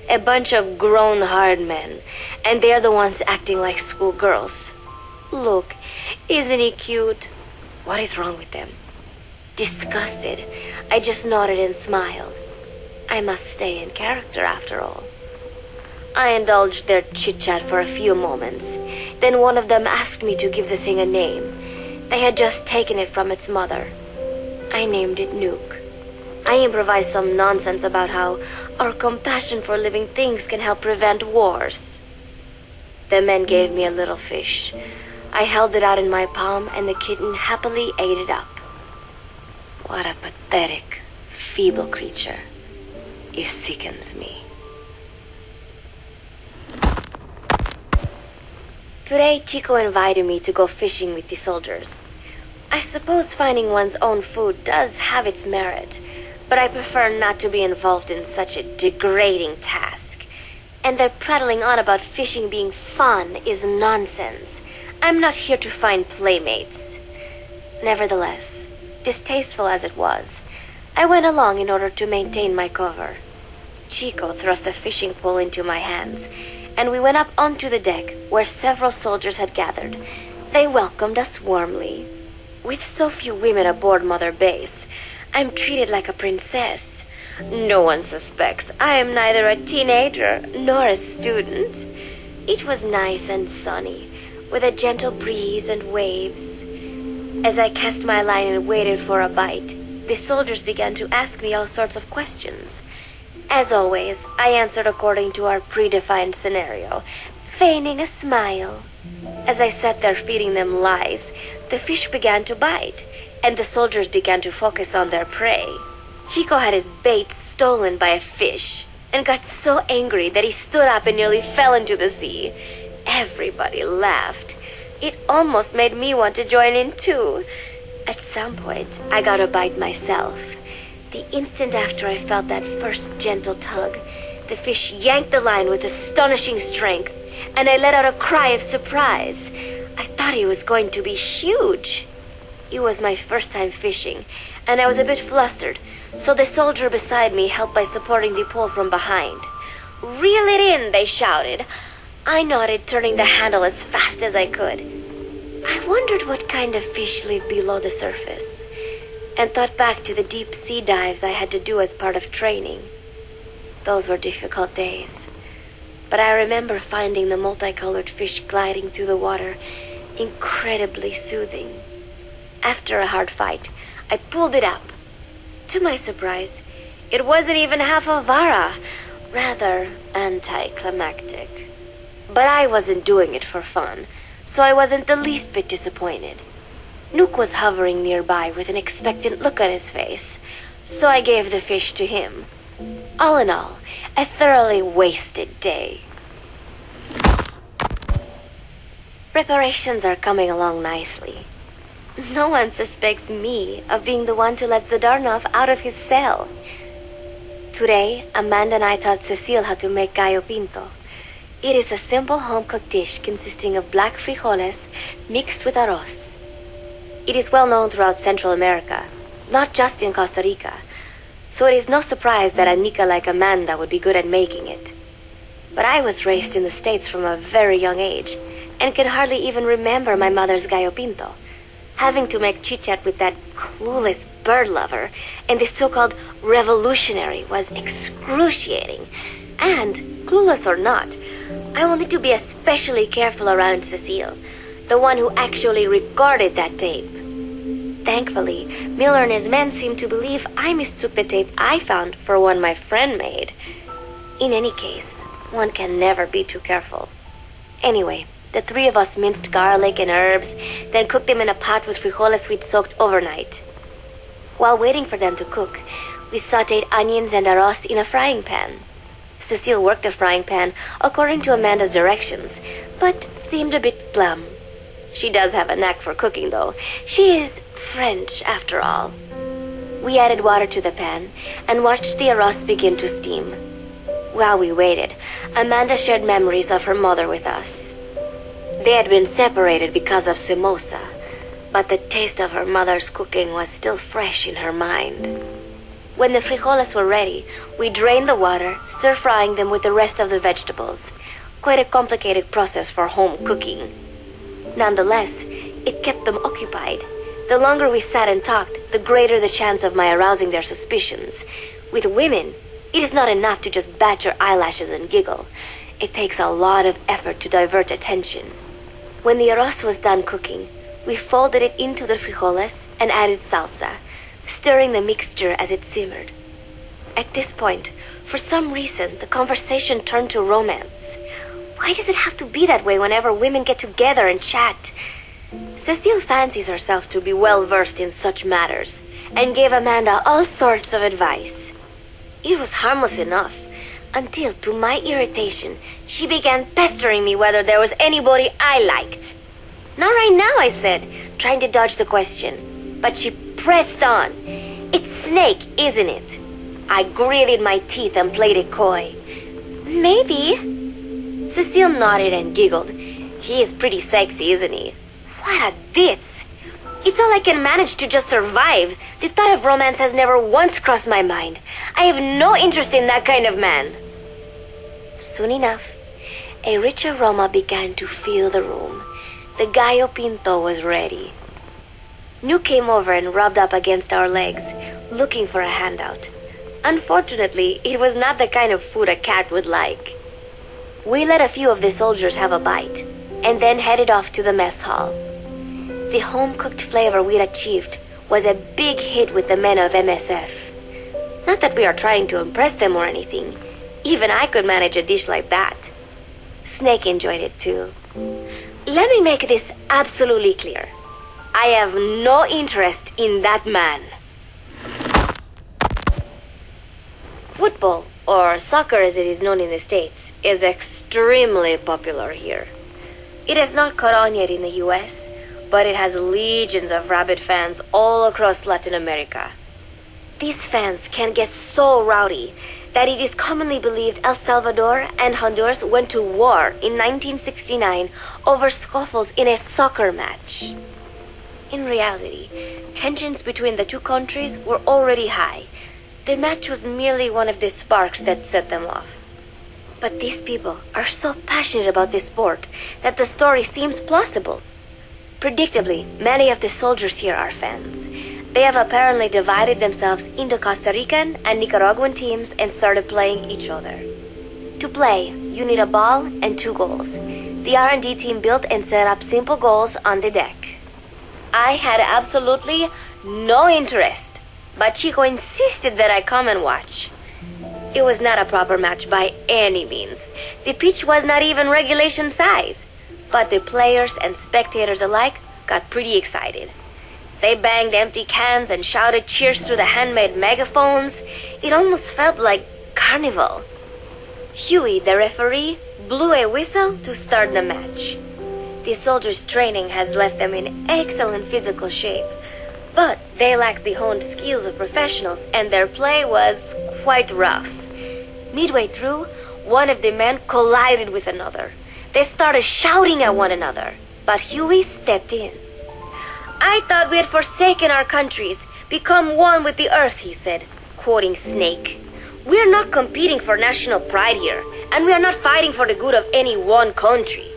A bunch of grown hard men, and they're the ones acting like schoolgirls. Look, isn't he cute? What is wrong with them? Disgusted, I just nodded and smiled. I must stay in character after all. I indulged their chit-chat for a few moments. Then one of them asked me to give the thing a name. They had just taken it from its mother. I named it Nuke. I improvised some nonsense about how our compassion for living things can help prevent wars. The men gave me a little fish. I held it out in my palm and the kitten happily ate it up. What a pathetic, feeble creature. It sickens me. Today, Chico invited me to go fishing with the soldiers. I suppose finding one's own food does have its merit, but I prefer not to be involved in such a degrading task. And their prattling on about fishing being fun is nonsense. I'm not here to find playmates. Nevertheless, distasteful as it was, I went along in order to maintain my cover. Chico thrust a fishing pole into my hands, and we went up onto the deck where several soldiers had gathered. They welcomed us warmly. With so few women aboard Mother Base, I'm treated like a princess. No one suspects I am neither a teenager nor a student. It was nice and sunny, with a gentle breeze and waves. As I cast my line and waited for a bite, the soldiers began to ask me all sorts of questions. As always, I answered according to our predefined scenario, feigning a smile. As I sat there feeding them lies, the fish began to bite, and the soldiers began to focus on their prey. Chico had his bait stolen by a fish, and got so angry that he stood up and nearly fell into the sea. Everybody laughed. It almost made me want to join in too. At some point, I got a bite myself. The instant after I felt that first gentle tug, the fish yanked the line with astonishing strength, and I let out a cry of surprise. I thought he was going to be huge. It was my first time fishing, and I was a bit flustered, so the soldier beside me helped by supporting the pole from behind. "Reel it in," they shouted. I nodded, turning the handle as fast as I could. I wondered what kind of fish lived below the surface, and thought back to the deep sea dives I had to do as part of training. Those were difficult days, but I remember finding the multicolored fish gliding through the water incredibly soothing. After a hard fight, I pulled it up. To my surprise, it wasn't even half a vara, rather anticlimactic. But I wasn't doing it for fun, so I wasn't the least bit disappointed. Nuke was hovering nearby with an expectant look on his face, so I gave the fish to him. All in all, a thoroughly wasted day. Preparations are coming along nicely. No one suspects me of being the one to let Zadornov out of his cell. Today, Amanda and I taught Cecile how to make gallo pinto. It is a simple home-cooked dish consisting of black frijoles mixed with arroz. It is well known throughout Central America, not just in Costa Rica, so it is no surprise that a Nica like Amanda would be good at making it. But I was raised in the States from a very young age, and can hardly even remember my mother's gallo pinto. Having to make chit-chat with that clueless bird lover and the so-called revolutionary was excruciating. And, clueless or not, I will need to be especially careful around Cecile, the one who actually recorded that tape. Thankfully, Miller and his men seem to believe I mistook the tape I found for one my friend made. In any case, one can never be too careful. Anyway, the three of us minced garlic and herbs, then cooked them in a pot with frijoles we'd soaked overnight. While waiting for them to cook, we sautéed onions and arroz in a frying pan. Cecile worked the frying pan according to Amanda's directions, but seemed a bit glum. She does have a knack for cooking, though. She is French, after all. We added water to the pan and watched the arroz begin to steam. While we waited, Amanda shared memories of her mother with us. They had been separated because of Simosa, but the taste of her mother's cooking was still fresh in her mind. When the frijoles were ready, we drained the water, stir-frying them with the rest of the vegetables. Quite a complicated process for home cooking. Nonetheless, it kept them occupied. The longer we sat and talked, the greater the chance of my arousing their suspicions. With women, it is not enough to just bat your eyelashes and giggle. It takes a lot of effort to divert attention. When the arroz was done cooking, we folded it into the frijoles and added salsa, stirring the mixture as it simmered. At this point, for some reason, the conversation turned to romance. Why does it have to be that way whenever women get together and chat? Cecile fancies herself to be well-versed in such matters, and gave Amanda all sorts of advice. It was harmless enough, until, to my irritation, she began pestering me whether there was anybody I liked. Not right now, I said, trying to dodge the question. But she pressed on. It's Snake, isn't it? I gritted my teeth and played it coy. Maybe. Cecile nodded and giggled. He is pretty sexy, isn't he? What a ditz. It's all I can manage to just survive. The thought of romance has never once crossed my mind. I have no interest in that kind of man. Soon enough, a rich aroma began to fill the room. The gallo pinto was ready. New came over and rubbed up against our legs, looking for a handout. Unfortunately, it was not the kind of food a cat would like. We let a few of the soldiers have a bite, and then headed off to the mess hall. The home-cooked flavor we'd achieved was a big hit with the men of MSF. Not that we are trying to impress them or anything. Even I could manage a dish like that. Snake enjoyed it too. Let me make this absolutely clear. I have no interest in that man. Football, or soccer as it is known in the States, is extremely popular here. It has not caught on yet in the US, but it has legions of rabid fans all across Latin America. These fans can get so rowdy that it is commonly believed El Salvador and Honduras went to war in 1969 over scuffles in a soccer match. In reality, tensions between the two countries were already high. The match was merely one of the sparks that set them off. But these people are so passionate about this sport that the story seems plausible. Predictably, many of the soldiers here are fans. They have apparently divided themselves into Costa Rican and Nicaraguan teams and started playing each other. To play, you need a ball and 2 goals. The R&D team built and set up simple goals on the deck. I had absolutely no interest, but Chico insisted that I come and watch. It was not a proper match by any means. The pitch was not even regulation size, but the players and spectators alike got pretty excited. They banged empty cans and shouted cheers through the handmade megaphones. It almost felt like carnival. Huey, the referee, blew a whistle to start the match. The soldiers' training has left them in excellent physical shape, but they lack the honed skills of professionals, and their play was quite rough. Midway through, one of the men collided with another. They started shouting at one another, but Huey stepped in. "I thought we had forsaken our countries, become one with the earth," he said, quoting Snake. "We're not competing for national pride here, and we are not fighting for the good of any one country.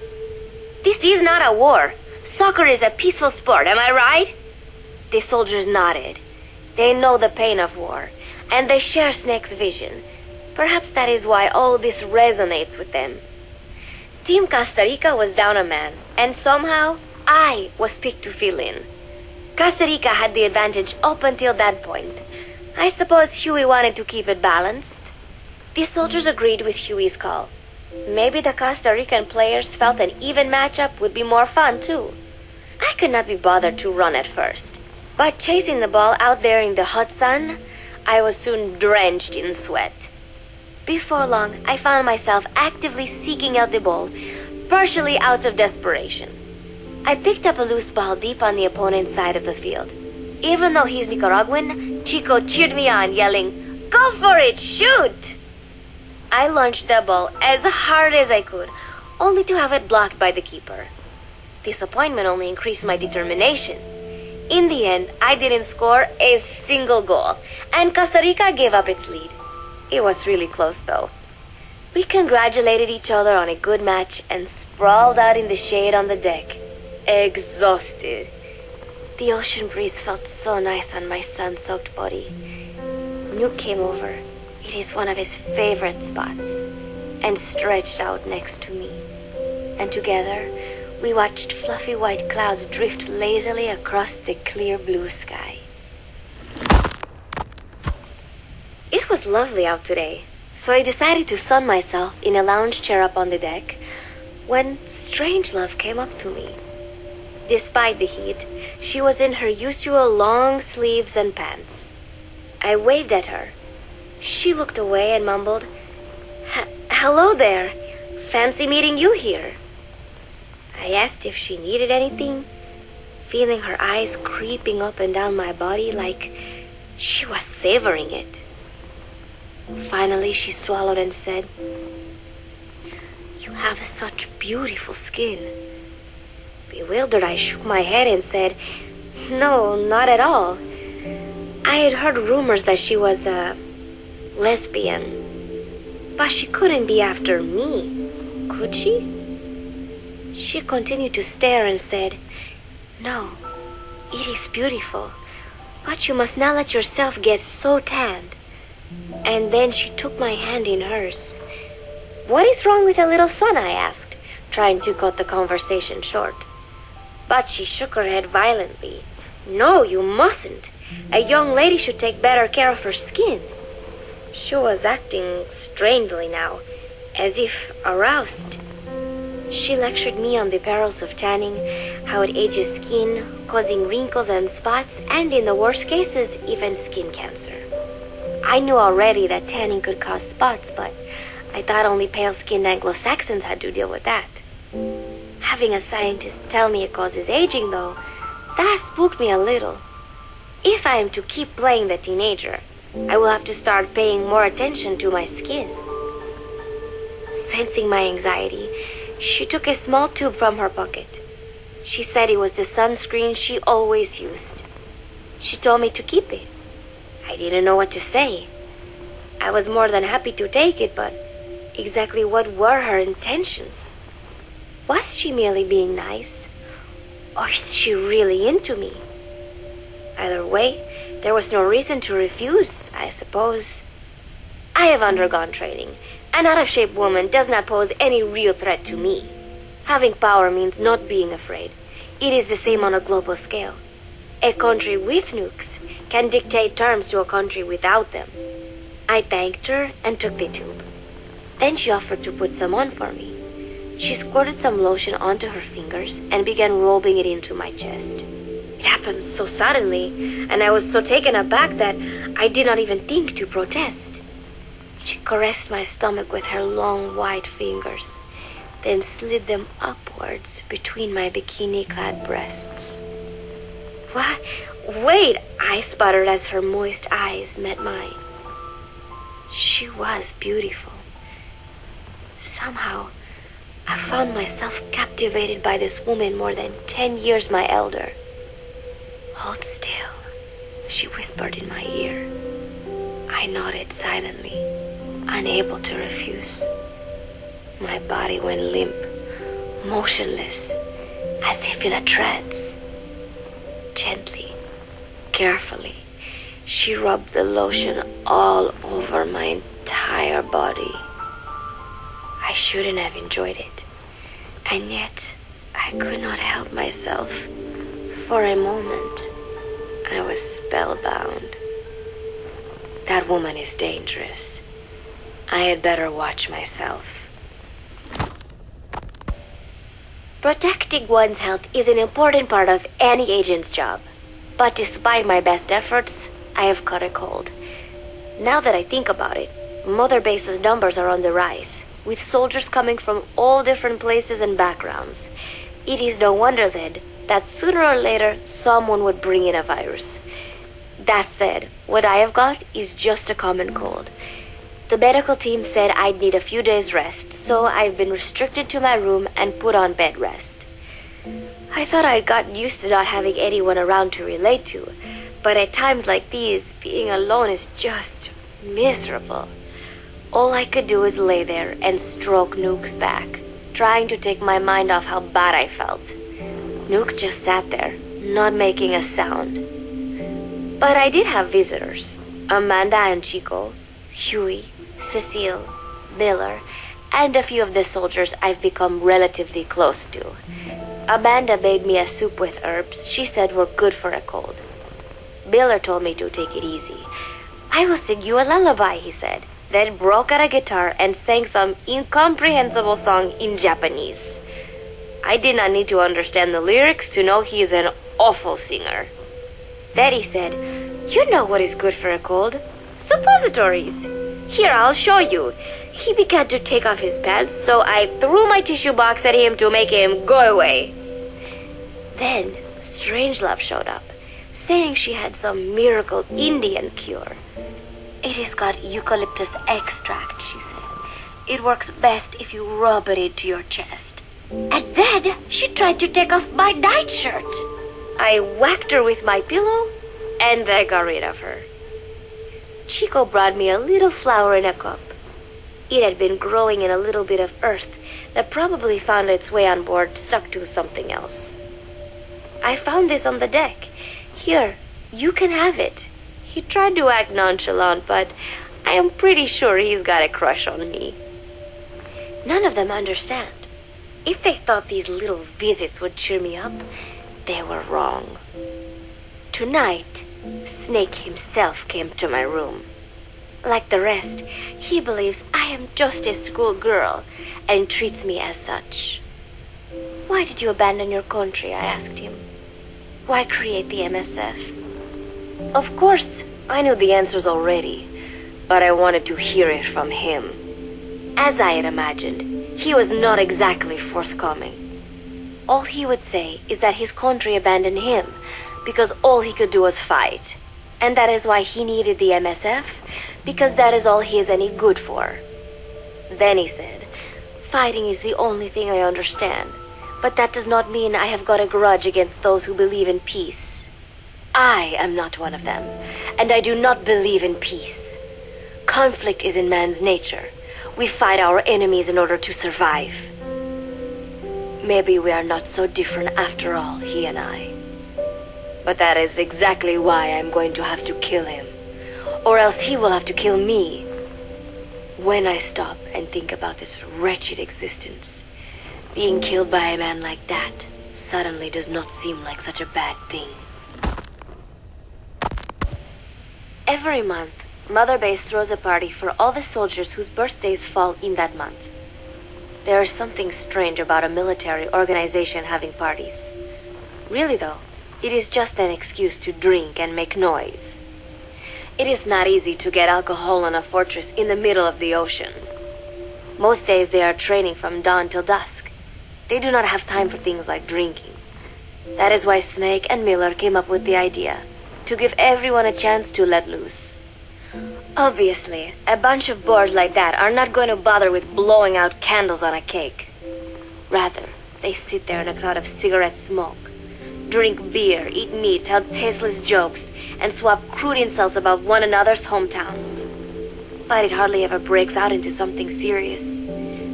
This is not a war. Soccer is a peaceful sport, am I right?" The soldiers nodded. They know the pain of war, and they share Snake's vision. Perhaps that is why all this resonates with them. Team Costa Rica was down a man, and somehow I was picked to fill in. Costa Rica had the advantage up until that point. I suppose Huey wanted to keep it balanced. The soldiers agreed with Huey's call. Maybe the Costa Rican players felt an even matchup would be more fun too. I could not be bothered to run at first, but chasing the ball out there in the hot sun, I was soon drenched in sweat. Before long, I found myself actively seeking out the ball, partially out of desperation. I picked up a loose ball deep on the opponent's side of the field. Even though he's Nicaraguan, Chico cheered me on, yelling, "Go for it, shoot!" I launched the ball as hard as I could, only to have it blocked by the keeper. Disappointment only increased my determination. In the end, I didn't score a single goal, and Costa Rica gave up its lead. It was really close, though. We congratulated each other on a good match and sprawled out in the shade on the deck, exhausted. The ocean breeze felt so nice on my sun-soaked body. Nuke came over. It is one of his favorite spots, and stretched out next to me. And together, we watched fluffy white clouds drift lazily across the clear blue sky. It was lovely out today, so I decided to sun myself in a lounge chair up on the deck when Strangelove came up to me. Despite the heat, she was in her usual long sleeves and pants. I waved at her. She looked away and mumbled, "Hello there. Fancy meeting you here." I asked if she needed anything, feeling her eyes creeping up and down my body like she was savoring it. Finally, she swallowed and said, "You have such beautiful skin." Bewildered, I shook my head and said, "No, not at all." I had heard rumors that she was a lesbian, but she couldn't be after me, could she? She continued to stare and said, "No, it is beautiful, but you must not let yourself get so tanned." And then she took my hand in hers. "What is wrong with a little sun?" I asked, trying to cut the conversation short. But she shook her head violently. "No, you mustn't. A young lady should take better care of her skin." She was acting strangely now, as if aroused. She lectured me on the perils of tanning, how it ages skin, causing wrinkles and spots, and in the worst cases, even skin cancer. I knew already that tanning could cause spots, but I thought only pale-skinned Anglo-Saxons had to deal with that. Having a scientist tell me it causes aging, though, that spooked me a little. If I am to keep playing the teenager, I will have to start paying more attention to my skin. Sensing my anxiety, she took a small tube from her pocket. She said it was the sunscreen she always used. She told me to keep it. I didn't know what to say. I was more than happy to take it, but exactly what were her intentions? Was she merely being nice? Or is she really into me? Either way, there was no reason to refuse, I suppose. I have undergone training. An out-of-shape woman does not pose any real threat to me. Having power means not being afraid. It is the same on a global scale. A country with nukes can dictate terms to a country without them. I thanked her and took the tube. Then she offered to put some on for me. She squirted some lotion onto her fingers and began rolling it into my chest. It happened so suddenly, and I was so taken aback that I did not even think to protest. She caressed my stomach with her long white fingers. then slid them upwards between my bikini-clad breasts. What? Wait, I sputtered as her moist eyes met mine. She was beautiful. Somehow, I found myself captivated by this woman more than 10 years my elder. Hold still, she whispered in my ear. I nodded silently, unable to refuse. My body went limp, motionless, as if in a trance. Gently, carefully, she rubbed the lotion all over my entire body. I shouldn't have enjoyed it, and yet I could not help myself. For a moment, I was spellbound. That woman is dangerous. I had better watch myself. Protecting one's health is an important part of any agent's job. But despite my best efforts, I have caught a cold. Now that I think about it, Mother Base's numbers are on the rise, with soldiers coming from all different places and backgrounds. It is no wonder then that sooner or later someone would bring in a virus. That said, what I have got is just a common cold. The medical team said I'd need a few days rest, so I've been restricted to my room and put on bed rest. I thought I'd gotten used to not having anyone around to relate to, but at times like these, being alone is just miserable. All I could do was lay there and stroke Nook's back, trying to take my mind off how bad I felt. Nook just sat there, not making a sound. But I did have visitors. Amanda and Chico, Huey, Cecile, Miller, and a few of the soldiers I've become relatively close to. Amanda made me a soup with herbs she said were good for a cold. Miller told me to take it easy. I will sing you a lullaby, he said, then broke out a guitar and sang some incomprehensible song in Japanese. I did not need to understand the lyrics to know he is an awful singer. Then he said, "You know what is good for a cold? Suppositories. Here, I'll show you." He began to take off his pants, so I threw my tissue box at him to make him go away. Then Strangelove showed up, saying she had some miracle Indian cure. "It has got eucalyptus extract," she said. "It works best if you rub it into your chest." And then she tried to take off my nightshirt. I whacked her with my pillow, and I got rid of her. Chico brought me a little flower in a cup. It had been growing in a little bit of earth that probably found its way on board, stuck to something else. "I found this on the deck. Here, you can have it." He tried to act nonchalant, but I am pretty sure he's got a crush on me. None of them understand. If they thought these little visits would cheer me up, they were wrong. Tonight, Snake himself came to my room. Like the rest, he believes I am just a schoolgirl and treats me as such. "Why did you abandon your country?" I asked him. "Why create the MSF?" Of course, I knew the answers already, but I wanted to hear it from him. As I had imagined, he was not exactly forthcoming. All he would say is that his country abandoned him because all he could do was fight, and that is why he needed the MSF, because that is all he is any good for. Then he said, "Fighting is the only thing I understand, but that does not mean I have got a grudge against those who believe in peace. I am not one of them, and I do not believe in peace. Conflict is in man's nature. We fight our enemies in order to survive. Maybe we are not so different after all, he and I. But that is exactly why I'm going to have to kill him, or else he will have to kill me. When I stop and think about this wretched existence, being killed by a man like that suddenly does not seem like such a bad thing." Every month, Mother Base throws a party for all the soldiers whose birthdays fall in that month. There is something strange about a military organization having parties. Really though, it is just an excuse to drink and make noise. It is not easy to get alcohol on a fortress in the middle of the ocean. Most days they are training from dawn till dusk, They do not have time for things like drinking. That is why Snake and Miller came up with the idea to give everyone a chance to let loose. Obviously, a bunch of boors like that are not going to bother with blowing out candles on a cake. Rather, they sit there in a cloud of cigarette smoke, drink beer, eat meat, tell tasteless jokes, and swap crude insults about one another's hometowns. But it hardly ever breaks out into something serious.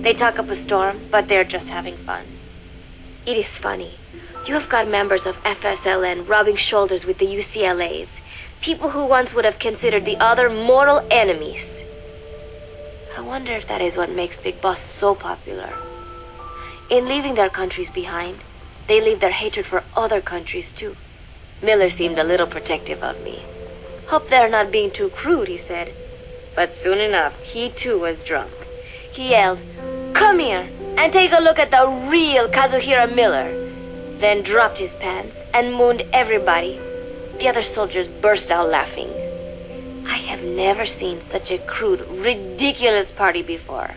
They talk up a storm, but they're just having fun. It is funny. You have got members of FSLN rubbing shoulders with the UCLAs, people who once would have considered the other mortal enemies. I wonder if that is what makes Big Boss so popular. In leaving their countries behind, they leave their hatred for other countries too. Miller seemed a little protective of me. Hope they're not being too crude, he said. But soon enough, he too was drunk. He yelled, "Come here and take a look at the real Kazuhira Miller," then dropped his pants and mooned everybody. The other soldiers burst out laughing. I have never seen such a crude, ridiculous party before.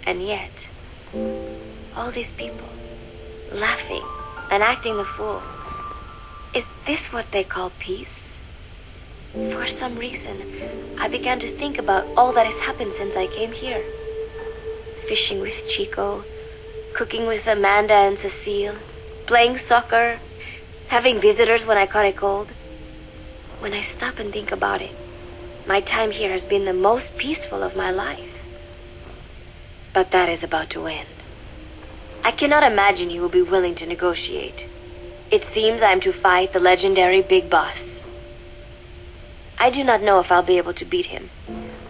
And yet, all these people, laughing and acting the fool. Is this what they call peace? For some reason, I began to think about all that has happened since I came here. Fishing with Chico, cooking with Amanda and Cecile, playing soccer, having visitors when I caught a cold. When I stop and think about it, my time here has been the most peaceful of my life. But that is about to end. I cannot imagine he will be willing to negotiate. It seems I am to fight the legendary Big Boss. I do not know if I'll be able to beat him.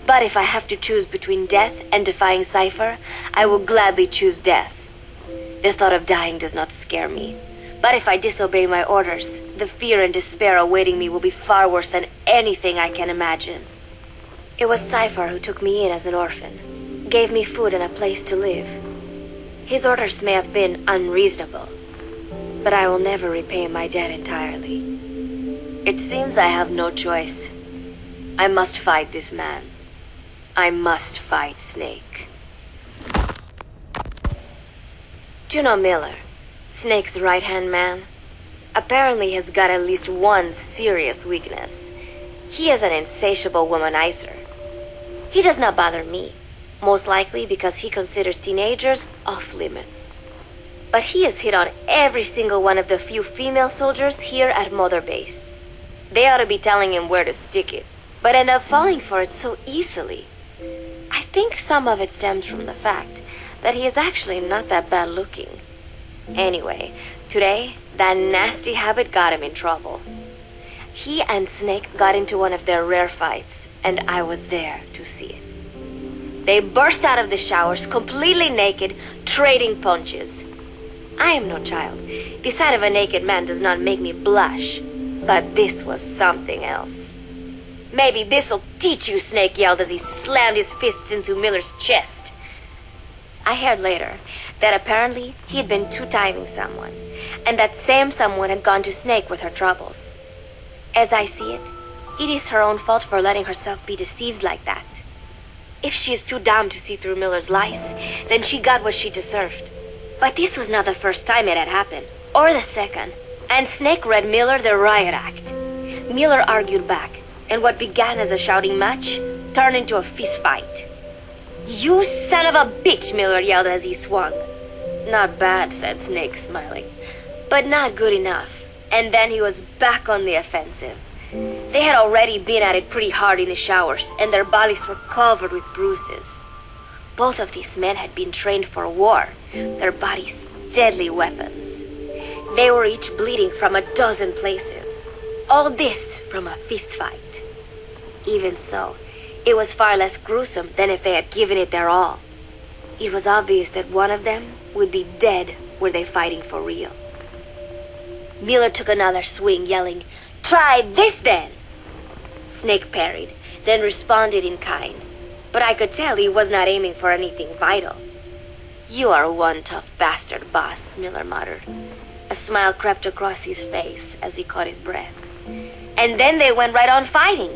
But if I have to choose between death and defying Cypher, I will gladly choose death. The thought of dying does not scare me. But if I disobey my orders, the fear and despair awaiting me will be far worse than anything I can imagine. It was Cypher who took me in as an orphan, gave me food and a place to live. His orders may have been unreasonable, but I will never repay my debt entirely. It seems I have no choice. I must fight this man. I must fight Snake. Do you know Miller, Snake's right-hand man? Apparently has got at least one serious weakness. He is an insatiable womanizer. He does not bother me, most likely because he considers teenagers off limits. But he has hit on every single one of the few female soldiers here at Mother Base. They ought to be telling him where to stick it, but end up falling for it so easily. I think some of it stems from the fact that he is actually not that bad looking. Anyway, today, that nasty habit got him in trouble. He and Snake got into one of their rare fights, and I was there to see it. They burst out of the showers, completely naked, trading punches. I am no child. The sight of a naked man does not make me blush, but this was something else. "Maybe this'll teach you," Snake yelled as he slammed his fists into Miller's chest. I heard later that apparently he had been two-timing someone, and that same someone had gone to Snake with her troubles. As I see it, it is her own fault for letting herself be deceived like that. If she is too dumb to see through Miller's lies, then she got what she deserved. But this was not the first time it had happened, or the second, and Snake read Miller the riot act. Miller argued back, and what began as a shouting match turned into a fist fight. "You son of a bitch," Miller yelled as he swung. "Not bad," said Snake, smiling, "but not good enough." And then he was back on the offensive. They had already been at it pretty hard in the showers, and their bodies were covered with bruises. Both of these men had been trained for war, their bodies deadly weapons. They were each bleeding from a dozen places. All this from a fist fight. Even so, it was far less gruesome than if they had given it their all. It was obvious that one of them would be dead were they fighting for real. Miller took another swing, yelling, "Try this then!" Snake parried, then responded in kind, but I could tell he was not aiming for anything vital. "You are one tough bastard, boss," Miller muttered. A smile crept across his face as he caught his breath. And then they went right on fighting.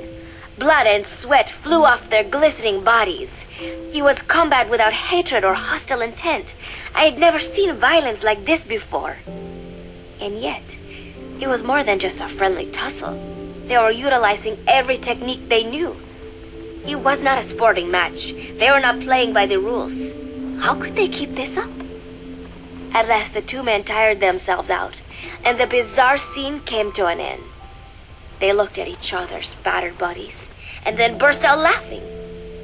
Blood and sweat flew off their glistening bodies. It was combat without hatred or hostile intent. I had never seen violence like this before. And yet, it was more than just a friendly tussle. They were utilizing every technique they knew. It was not a sporting match. They were not playing by the rules. How could they keep this up? At last, the two men tired themselves out, and the bizarre scene came to an end. They looked at each other's battered bodies, and then burst out laughing,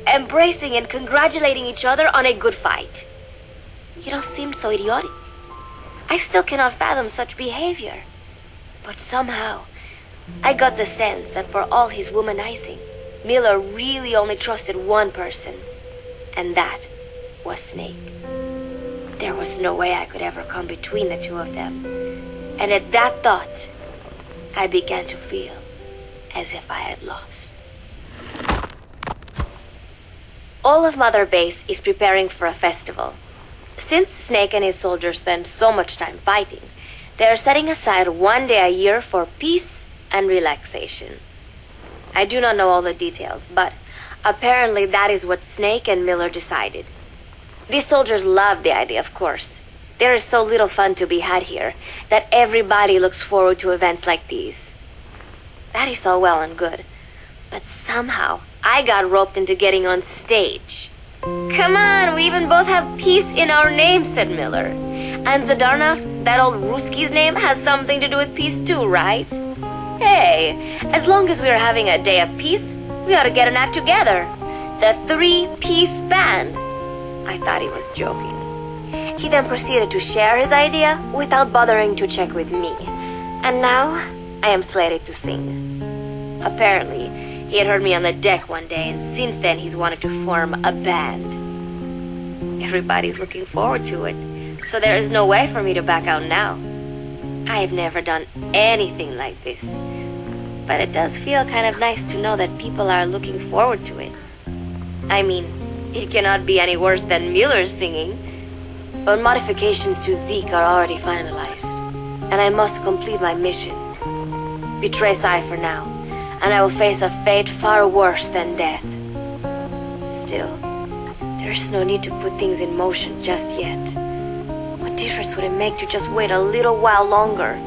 embracing and congratulating each other on a good fight. It all seemed so idiotic. I still cannot fathom such behavior. But somehow, I got the sense that for all his womanizing, Miller really only trusted one person, and that was Snake. There was no way I could ever come between the two of them. And at that thought, I began to feel as if I had lost. All of Mother Base is preparing for a festival. Since Snake and his soldiers spend so much time fighting, they are setting aside one day a year for peace and relaxation. I do not know all the details, but apparently that is what Snake and Miller decided. These soldiers love the idea, of course. There is so little fun to be had here that everybody looks forward to events like these. That is all well and good, but somehow I got roped into getting on stage. Come on, we even both have peace in our names, said Miller. And Zadarnov, that old Ruski's name, has something to do with peace too, right? Hey, as long as we are having a day of peace, we ought to get an act together. The 3-piece band. I thought he was joking. He then proceeded to share his idea without bothering to check with me. And now, I am slated to sing. Apparently, he had heard me on the deck one day, and since then he's wanted to form a band. Everybody's looking forward to it, so there is no way for me to back out now. I have never done anything like this, but it does feel kind of nice to know that people are looking forward to it. I mean, it cannot be any worse than Miller's singing, but modifications to Zeke are already finalized, and I must complete my mission. Betray Cypher now, and I will face a fate far worse than death. Still, there is no need to put things in motion just yet. What difference would it make to just wait a little while longer?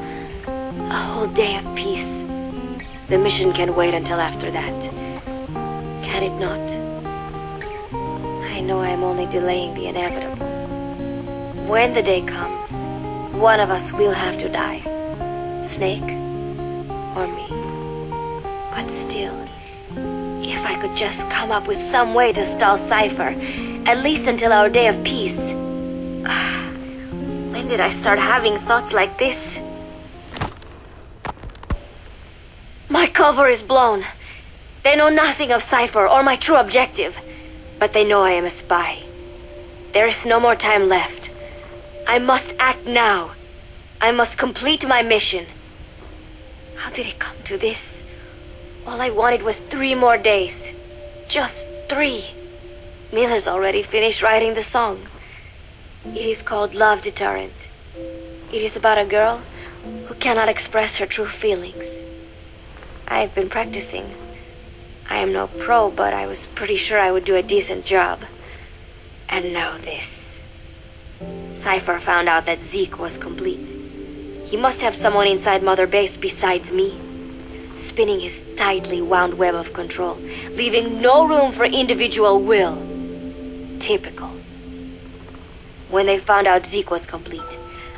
A whole day of peace. The mission can wait until after that. Can it not? I know I am only delaying the inevitable. When the day comes, one of us will have to die. Snake or me. But still, if I could just come up with some way to stall Cypher, at least until our day of peace. When did I start having thoughts like this? My cover is blown. They know nothing of Cypher or my true objective, but they know I am a spy. There is no more time left. I must act now. I must complete my mission. How did it come to this? All I wanted was 3 more days. Just 3. Miller's already finished writing the song. It is called Love Deterrent. It is about a girl who cannot express her true feelings. I have been practicing. I am no pro, but I was pretty sure I would do a decent job. And now this. Cypher found out that Zeke was complete. He must have someone inside Mother Base besides me, spinning his tightly wound web of control, leaving no room for individual will. Typical. When they found out Zeke was complete,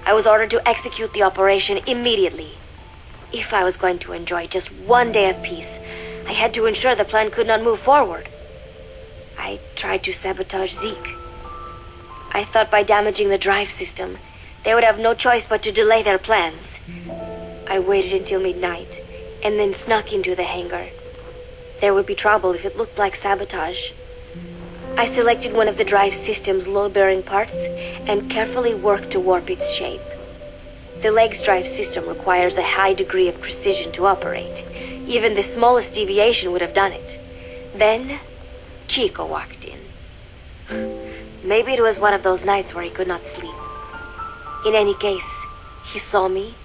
I was ordered to execute the operation immediately. If I was going to enjoy just one day of peace, I had to ensure the plan could not move forward. I tried to sabotage Zeke. I thought by damaging the drive system, they would have no choice but to delay their plans. I waited until midnight, and then snuck into the hangar. There would be trouble if it looked like sabotage. I selected one of the drive system's load-bearing parts and carefully worked to warp its shape. The leg's drive system requires a high degree of precision to operate. Even the smallest deviation would have done it. Then, Chico walked in. Maybe it was one of those nights where he could not sleep. In any case, he saw me,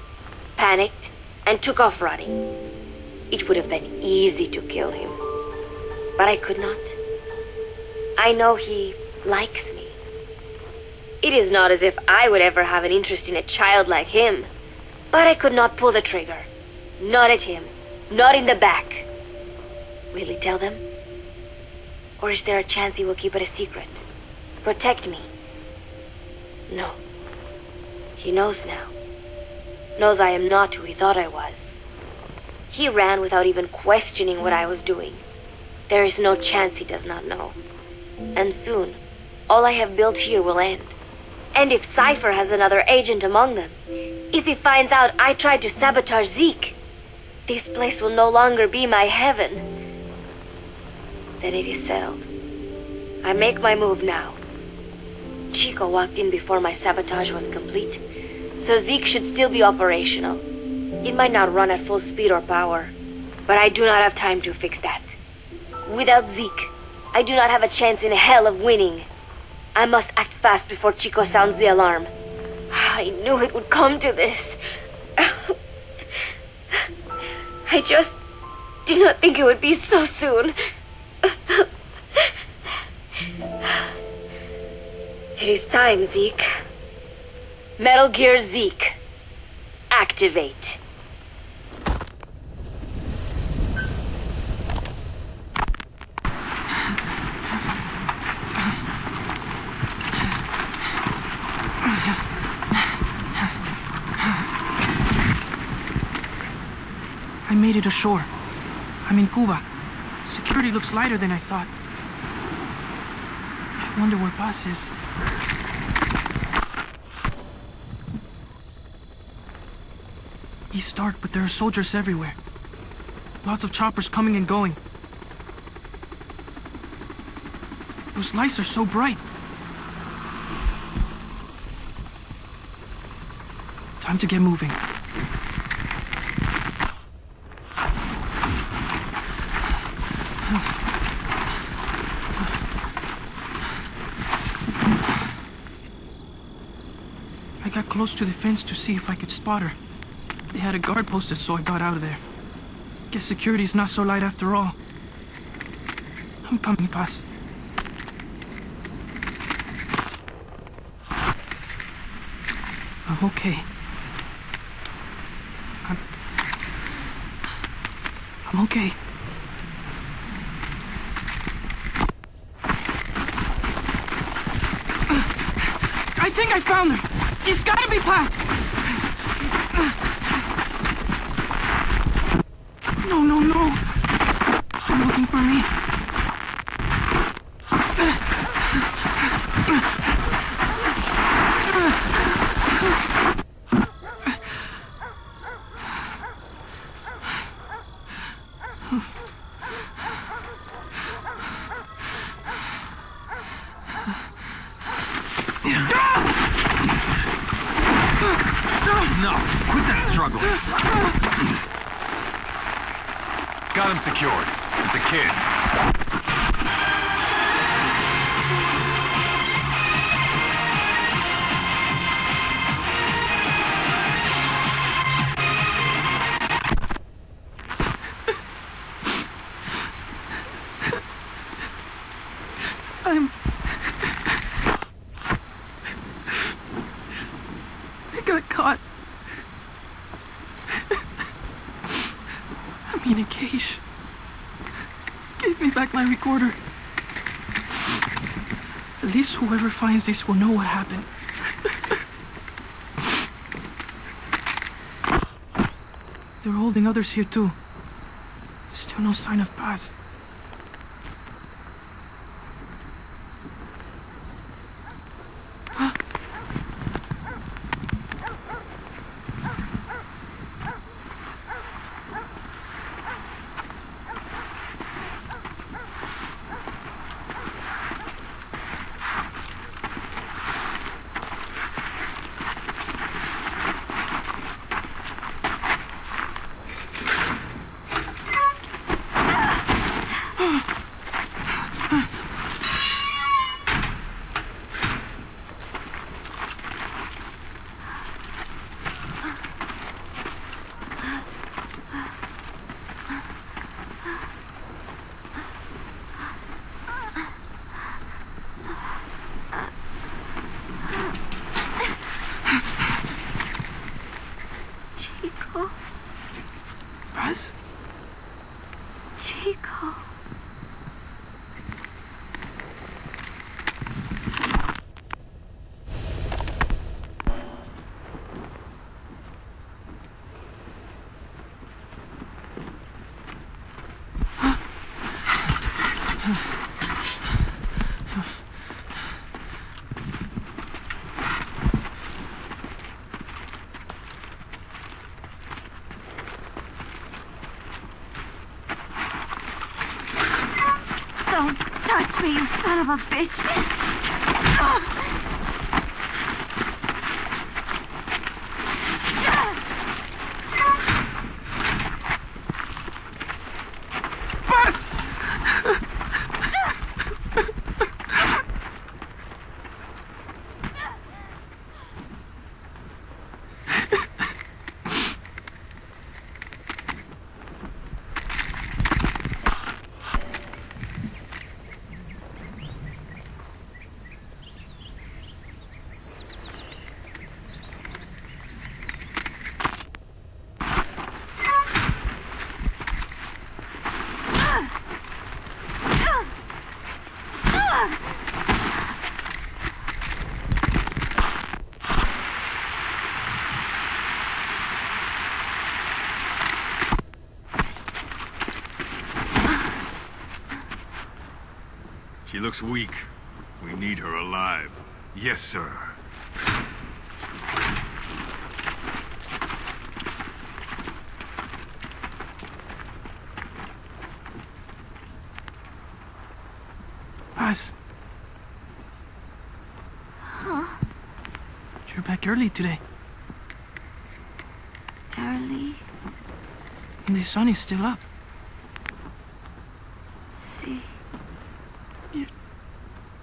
panicked, and took off running. It would have been easy to kill him. but I could not. I know he likes me. It is not as if I would ever have an interest in a child like him, but I could not pull the trigger. Not at him. Not in the back. Will he tell them? Or is there a chance he will keep it a secret? Protect me? No. He knows now. Knows I am not who he thought I was. He ran without even questioning what I was doing. There is no chance he does not know. And soon, all I have built here will end. And if Cypher has another agent among them, if he finds out I tried to sabotage Zeke, this place will no longer be my heaven. Then it is settled. I make my move now. Chico walked in before my sabotage was complete, so Zeke should still be operational. It might not run at full speed or power, but I do not have time to fix that. Without Zeke, I do not have a chance in hell of winning. I must act fast before Chico sounds the alarm. I knew it would come to this. I just did not think it would be so soon. It is time, Zeke. Metal Gear Zeke. Activate.
I made it ashore. I'm in Cuba. Security looks lighter than I thought. I wonder where Paz is. It's dark, but there are soldiers everywhere. Lots of choppers coming and going. Those lights are so bright. Time to get moving. I got close to the fence to see if I could spot her. They had a guard posted, so I got out of there. Guess security's not so light after all. I'm coming, Paz. I'm okay. I'm okay. I think I found her. It's gotta be Paz. No. They're looking for me.
Enough. Quit that struggle. Got him secured. It's a kid.
I got caught. I'm in a cage. Give me back my recorder. At least whoever finds this will know what happened. They're holding others here too. Still no sign of Paz.
me, you son of a bitch!
She looks weak. We need her alive. Yes, sir.
Paz.
Huh?
You're back early today.
Early?
And the sun is still up.
See?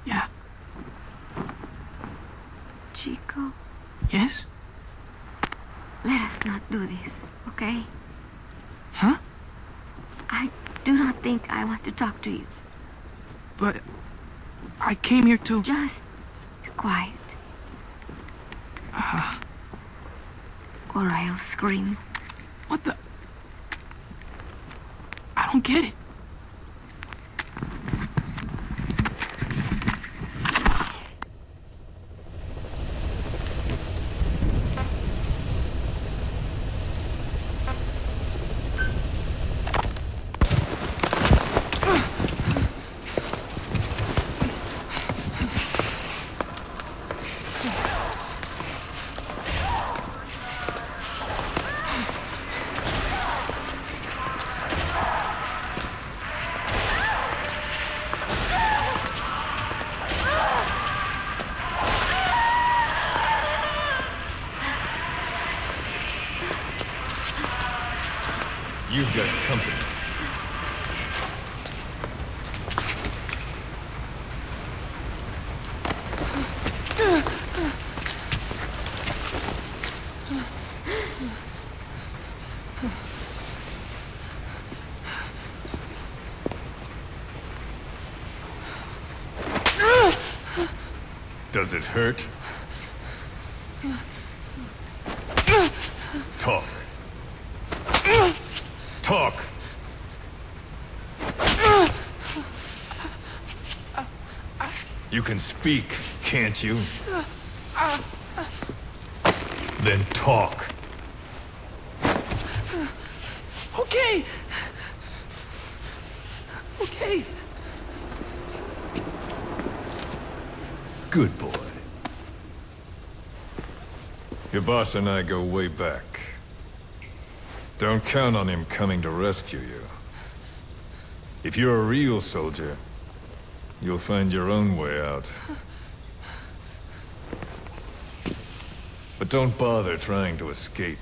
Yeah.
Chico,
Yes?
let us not do this, okay?
Huh?
I do not think I want to talk to you.
But I came here to...
Just be quiet,
Uh,
or I'll scream.
what the... I don't get it.
You've got company. Does it hurt? Talk. Talk! You can speak, can't you? Then talk.
Okay. Okay.
Good boy. Your boss and I go way back. Don't count on him coming to rescue you. If you're a real soldier, you'll find your own way out. But don't bother trying to escape.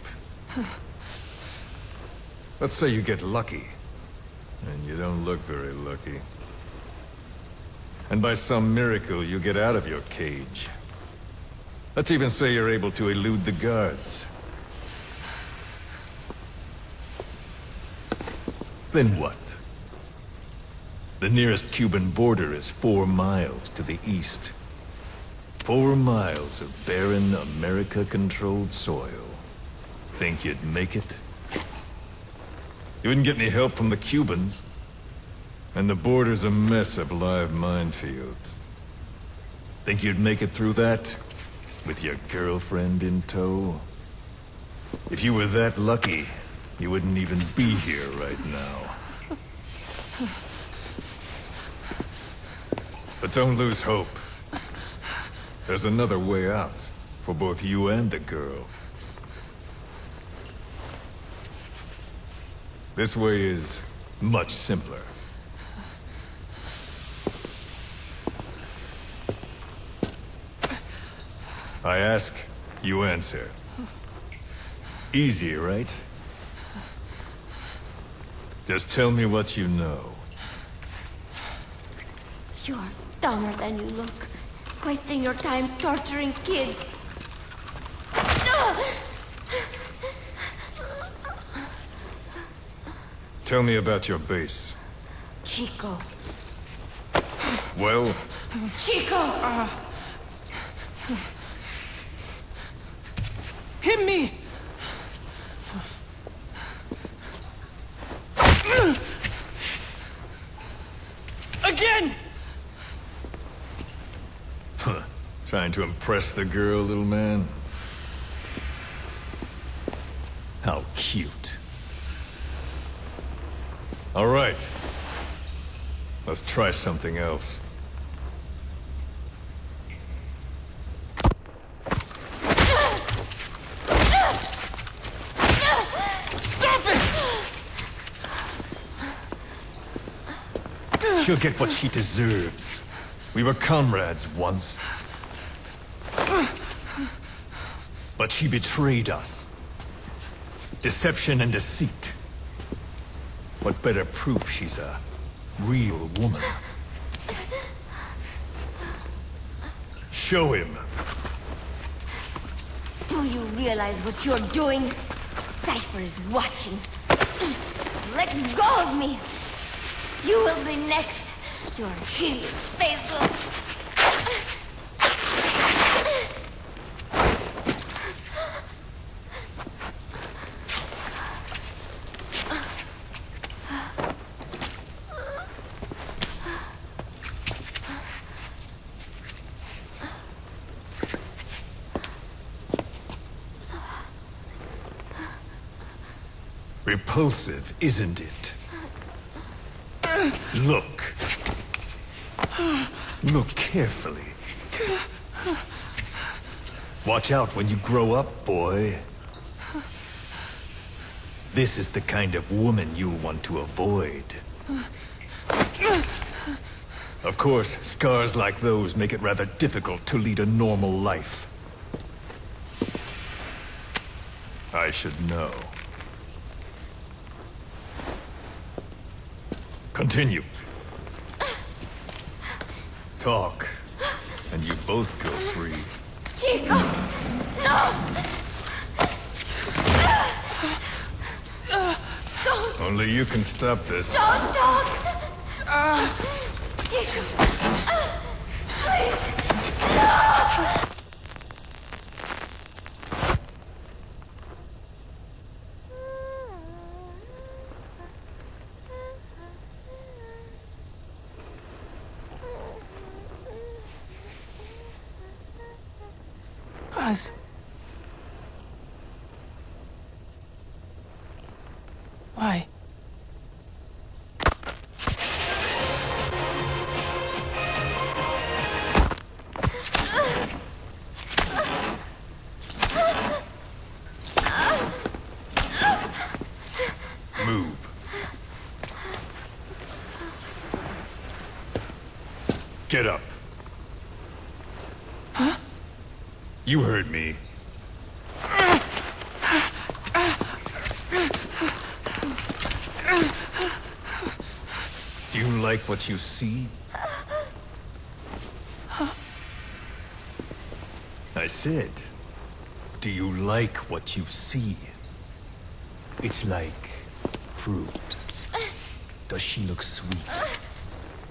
Let's say you get lucky, and you don't look very lucky. And by some miracle, you get out of your cage. Let's even say you're able to elude the guards. Then what? The nearest Cuban border is 4 miles to the east. 4 miles of barren, America-controlled soil. Think you'd make it? You wouldn't get any help from the Cubans. And the border's a mess of live minefields. Think you'd make it through that? With your girlfriend in tow? If you were that lucky, you wouldn't even be here right now. But don't lose hope. There's another way out, for both you and the girl. This way is much simpler. I ask, you answer. Easy, right? Just tell me what you know.
You're dumber than you look. Wasting your time torturing kids.
Tell me about your base.
Chico.
Well?
Chico!
Hit me! Again!
Huh. Trying to impress the girl, little man? How cute. All right. Let's try something else.
Stop it!
She'll get what she deserves. We were comrades once. But she betrayed us. Deception and deceit. What better proof she's a real woman? Show him.
Do you realize what you're doing? Cypher is watching. Let go of me! You will be next. Your hideous face will...
Repulsive, isn't it? Look. Look carefully. Watch out when you grow up, boy. This is the kind of woman you'll want to avoid. Of course, scars like those make it rather difficult to lead a normal life. I should know. Continue. Talk, and you both go free.
Chico! No! Don't!
Only you can stop this.
Don't talk! Chico! Please! No!
Us. Why?
Move. Get up.
Huh?
You heard me. Do you like what you see? I said, do you like what you see? It's like fruit. Does she look sweet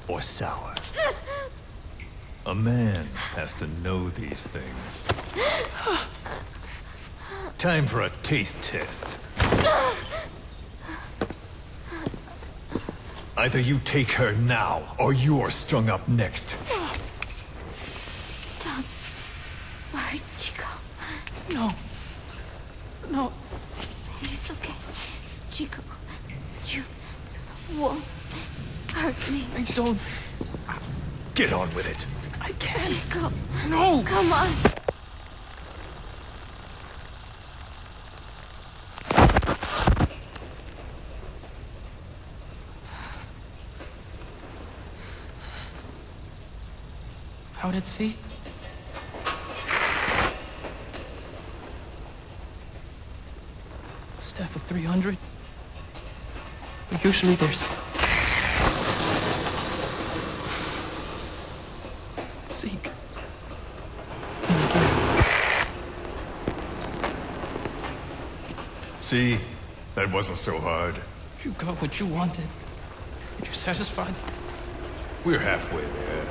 or sour? A man has to know these things. Time for a taste test. Either you take her now, or you're strung up next.
Don't worry, Chico.
No. No.
It's okay. Chico, you won't hurt me.
I don't.
Get on with it.
I can't.
Chico.
No.
Come on.
Out at sea? Staff of 300. But usually there's... Zeke.
See? That wasn't so hard.
You got what you wanted. Are you satisfied?
We're halfway there.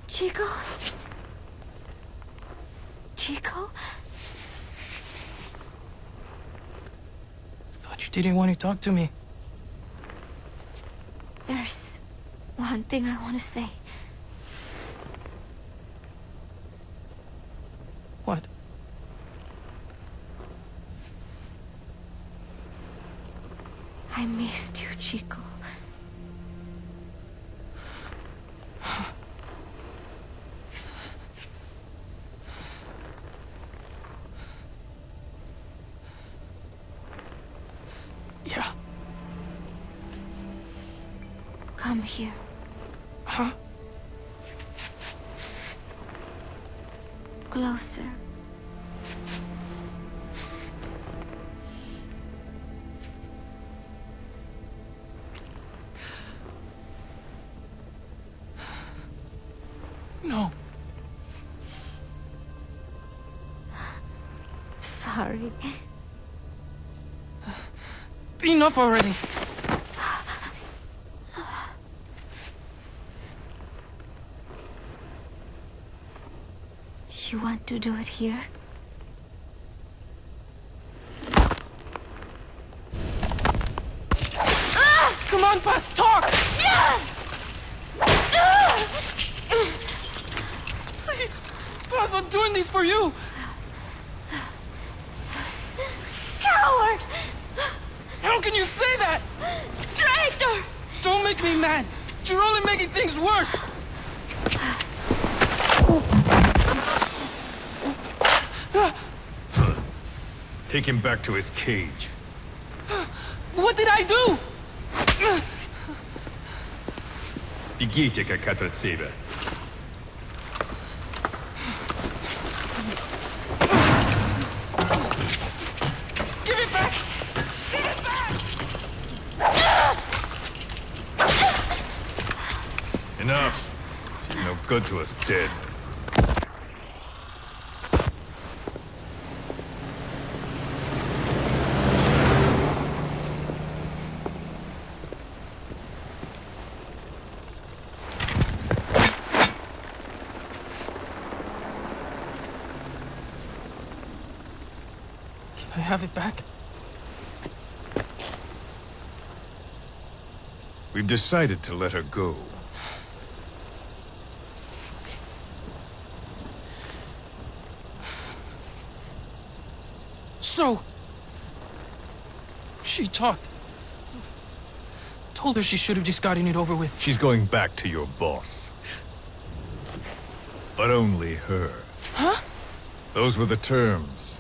Chico? Chico?
Thought you didn't want to talk to me.
There's one thing I want to say.
What?
I missed you, Chico.
Yeah.
Come here.
Huh?
Closer.
No.
Sorry.
Enough already.
You want to do it here?
Come on, Buzz, talk! Please, Buzz, I'm doing this for you.
Coward!
How can you say that?
Traitor!
Don't make me mad. You're only making things worse.
Take him back to his cage.
What did I do?
Бегите, как от себя.
Give it back! Give it back!
Enough. She's no good to us dead.
I have it back.
We've decided to let her go.
So, she talked. Told her she should have just gotten it over with.
She's going back to your boss. But only her.
Huh?
Those were the terms.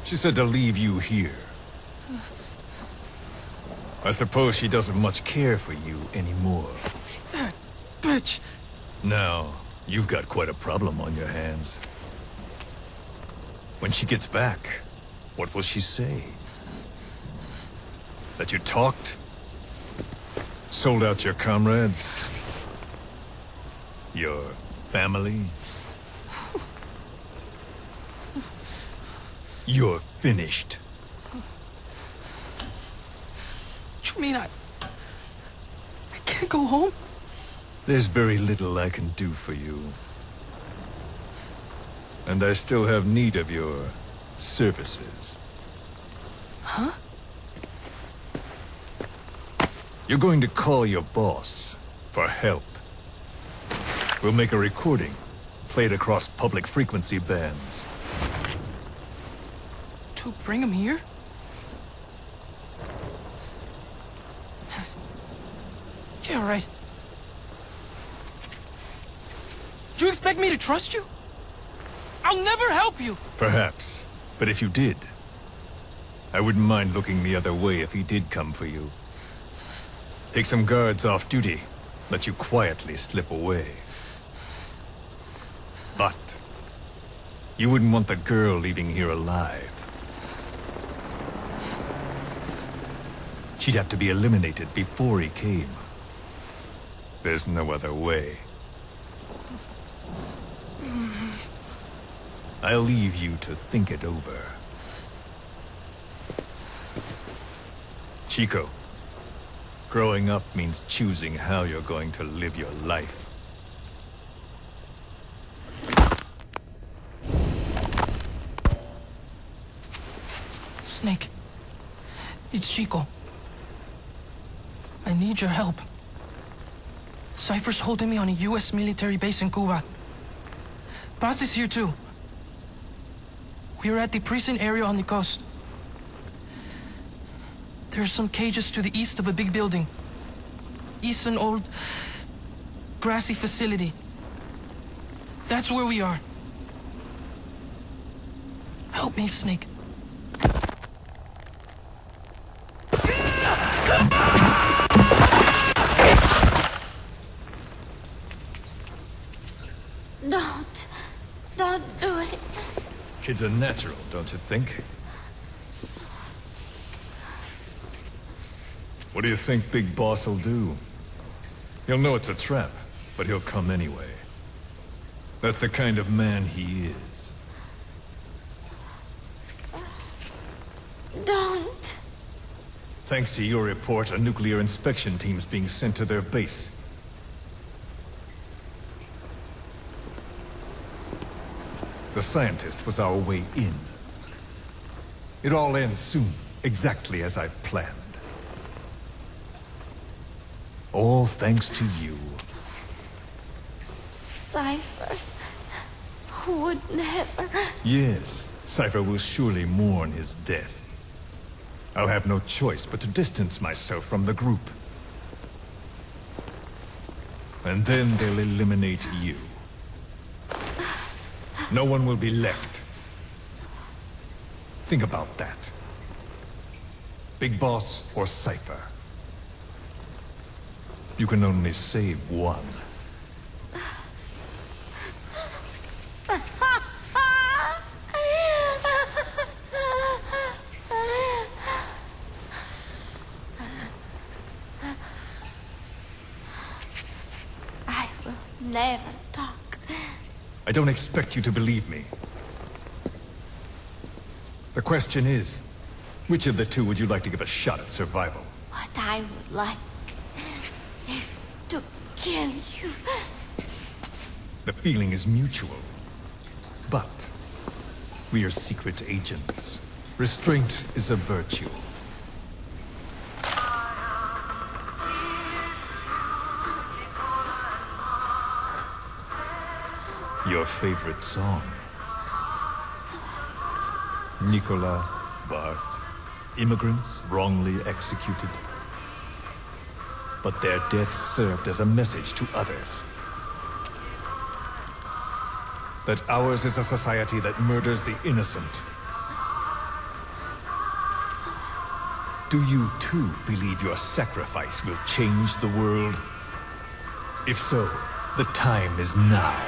She said to leave you here. I suppose she doesn't much care for you anymore.
That bitch.
Now, you've got quite a problem on your hands. When she gets back, what will she say? That you talked? Sold out your comrades? Your family? You're finished.
You mean I can't go home?
There's very little I can do for you. And I still have need of your services.
Huh?
You're going to call your boss for help. We'll make a recording, play it across public frequency bands.
To bring him here? Yeah, right. Do you expect me to trust you? I'll never help you!
Perhaps. But if you did,
I wouldn't mind looking the other way if he did come for you. Take some guards off duty. Let you quietly slip away. But you wouldn't want the girl leaving here alive. She'd have to be eliminated before he came. There's no other way. I'll leave you to think it over. Chico, growing up means choosing how you're going to live your life.
Snake, it's Chico. I need your help. Cypher's holding me on a U.S. military base in Cuba. Paz is here too. We're at the prison area on the coast. There are some cages to the east of a big building. East an old, grassy facility. That's where we are. Help me, Snake.
Don't do it.
Kids are natural, don't you think? What do you think Big Boss will do? He'll know it's a trap, but he'll come anyway. That's the kind of man he is.
Don't.
Thanks to your report, a nuclear inspection team's being sent to their base. The scientist was our way in. It all ends soon, exactly as I've planned. All thanks to you.
Cypher would never.
Yes, Cypher will surely mourn his death. I'll have no choice but to distance myself from the group. And then they'll eliminate you. No one will be left. Think about that. Big Boss or Cypher. You can only save one.
I will never talk.
I don't expect you to believe me. The question is, which of the two would you like to give a shot at survival?
What I would like is to kill you.
The feeling is mutual. But we are secret agents. Restraint is a virtue. Your favorite song. Nicola, Bart, immigrants wrongly executed. But their deaths served as a message to others. That ours is a society that murders the innocent. Do you too believe your sacrifice will change the world? If so, the time is now.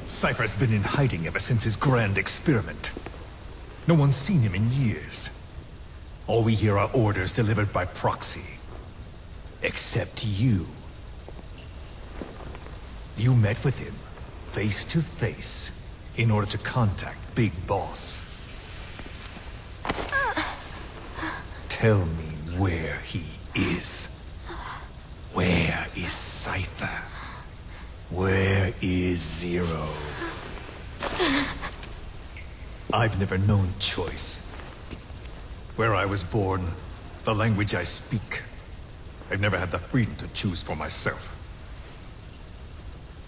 Cypher's been in hiding ever since his grand experiment. No one's seen him in years. All we hear are orders delivered by proxy. Except you. You met with him, face to face, in order to contact Big Boss. Tell me where he is. Where is Cypher? Where is Zero? I've never known choice. Where I was born, the language I speak. I've never had the freedom to choose for myself.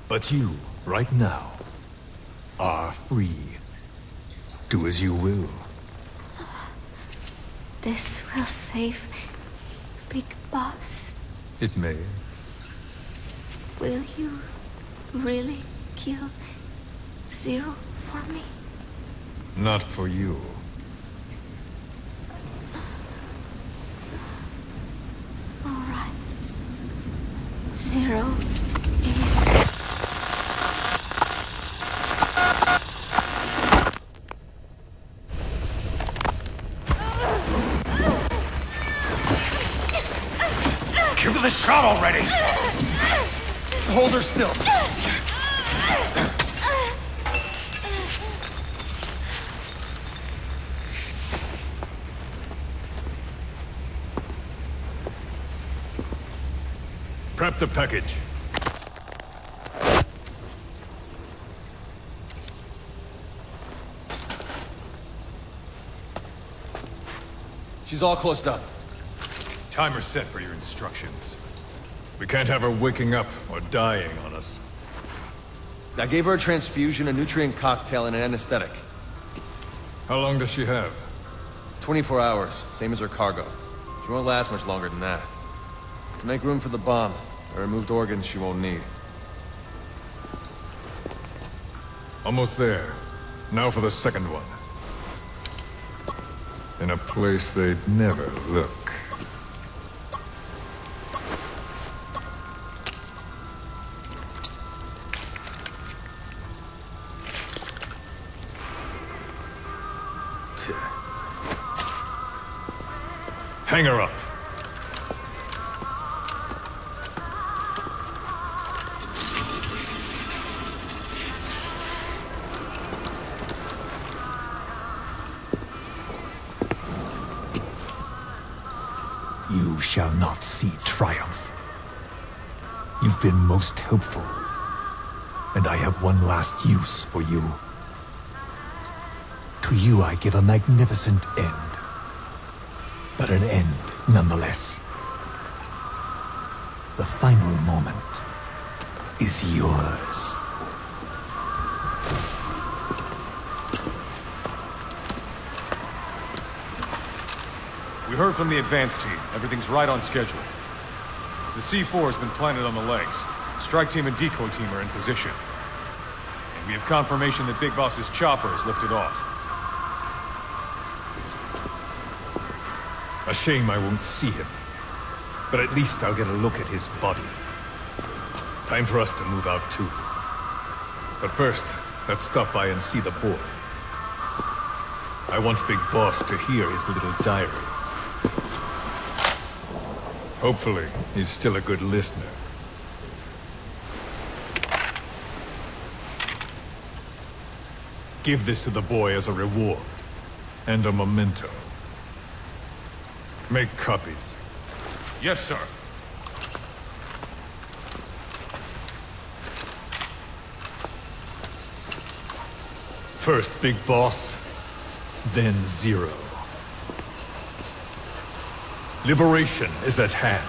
But you, right now, are free. Do as you will.
This will save Big Boss.
It may.
Will you really kill Zero for me?
Not for you.
0 is...
Give her the shot already! Hold her still.
Prep the package.
She's all closed up.
Timer set for your instructions. We can't have her waking up or dying on us.
I gave her a transfusion, a nutrient cocktail, and an anesthetic.
How long does she have?
24 hours, same as her cargo. She won't last much longer than that. To make room for the bomb, I removed organs she won't need.
Almost there. Now for the second one. In a place they'd never look. Hang her up.
You shall not see triumph. You've been most helpful, and I have one last use for you. To you I give a magnificent end. But an end, nonetheless. The final moment is yours.
We heard from the advance team. Everything's right on schedule. The C4 has been planted on the legs. Strike team and decoy team are in position. And we have confirmation that Big Boss's chopper is lifted off.
A shame I won't see him. But at least I'll get a look at his body. Time for us to move out too. But first, let's stop by and see the boy. I want Big Boss to hear his little diary. Hopefully, he's still a good listener. Give this to the boy as a reward. And a memento. Make copies.
Yes, sir.
First Big Boss, then Zero. Liberation is at hand.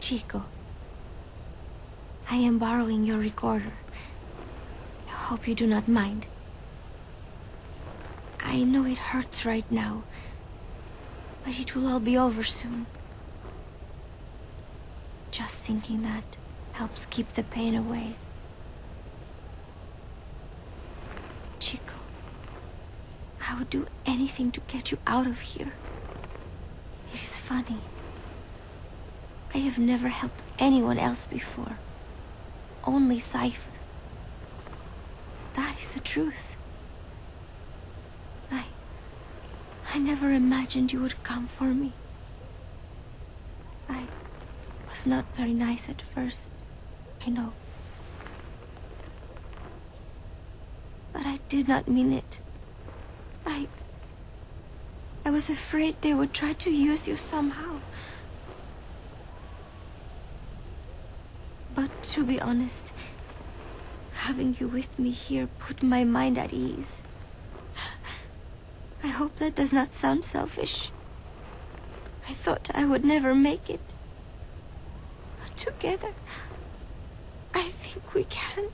Chico, I am borrowing your recorder. I hope you do not mind. I know it hurts right now, but it will all be over soon. Just thinking that helps keep the pain away. Chico, I would do anything to get you out of here. It is funny. I have never helped anyone else before. Only Cypher. That is the truth. I never imagined you would come for me. I was not very nice at first, I know. But I did not mean it. I was afraid they would try to use you somehow. But to be honest, Having you with me here put my mind at ease. I hope that does not sound selfish. I thought I would never make it. But together, I think we can.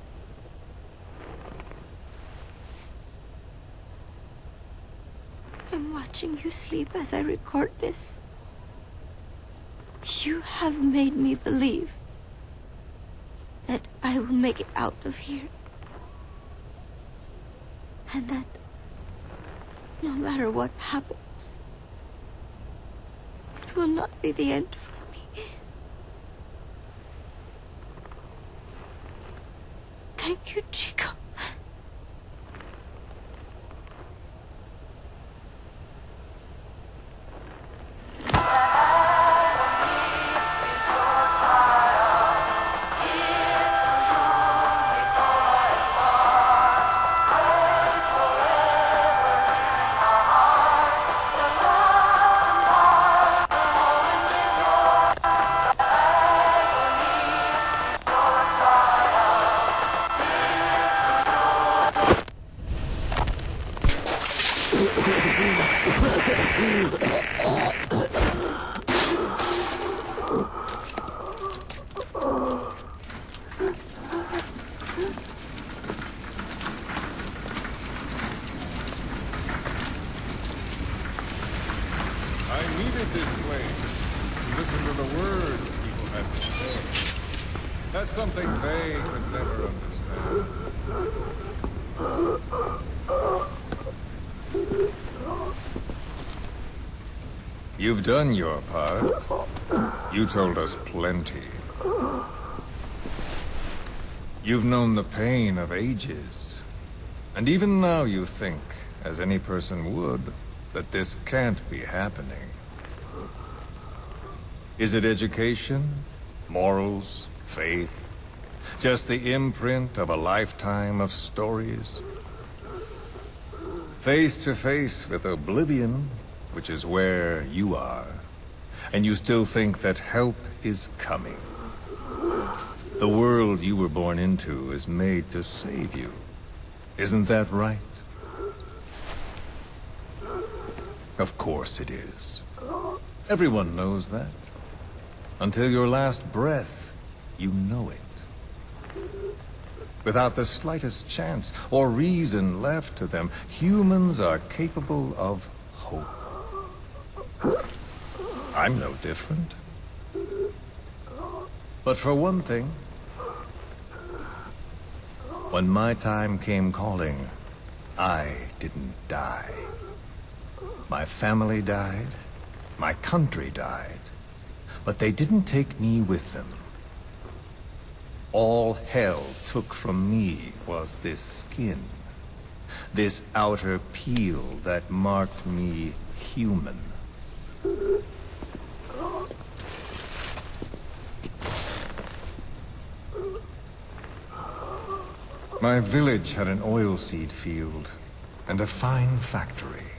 I'm watching you sleep as I record this. You have made me believe that I will make it out of here. And that no matter what happens, it will not be the end for me. Thank you, Chico.
That's something they could never understand. You've done your part. You told us plenty. You've known the pain of ages. And even now you think, as any person would, that this can't be happening. Is it education? Morals? Faith? Just the imprint of a lifetime of stories? Face to face with oblivion, which is where you are, and you still think that help is coming. The world you were born into is made to save you. Isn't that right? Of course it is. Everyone knows that. Until your last breath, you know it. Without the slightest chance or reason left to them, humans are capable of hope. I'm no different. But for one thing, when my time came calling, I didn't die. My family died, my country died, but they didn't take me with them. All hell took from me was this skin, this outer peel that marked me human. My village had an oilseed field and a fine factory.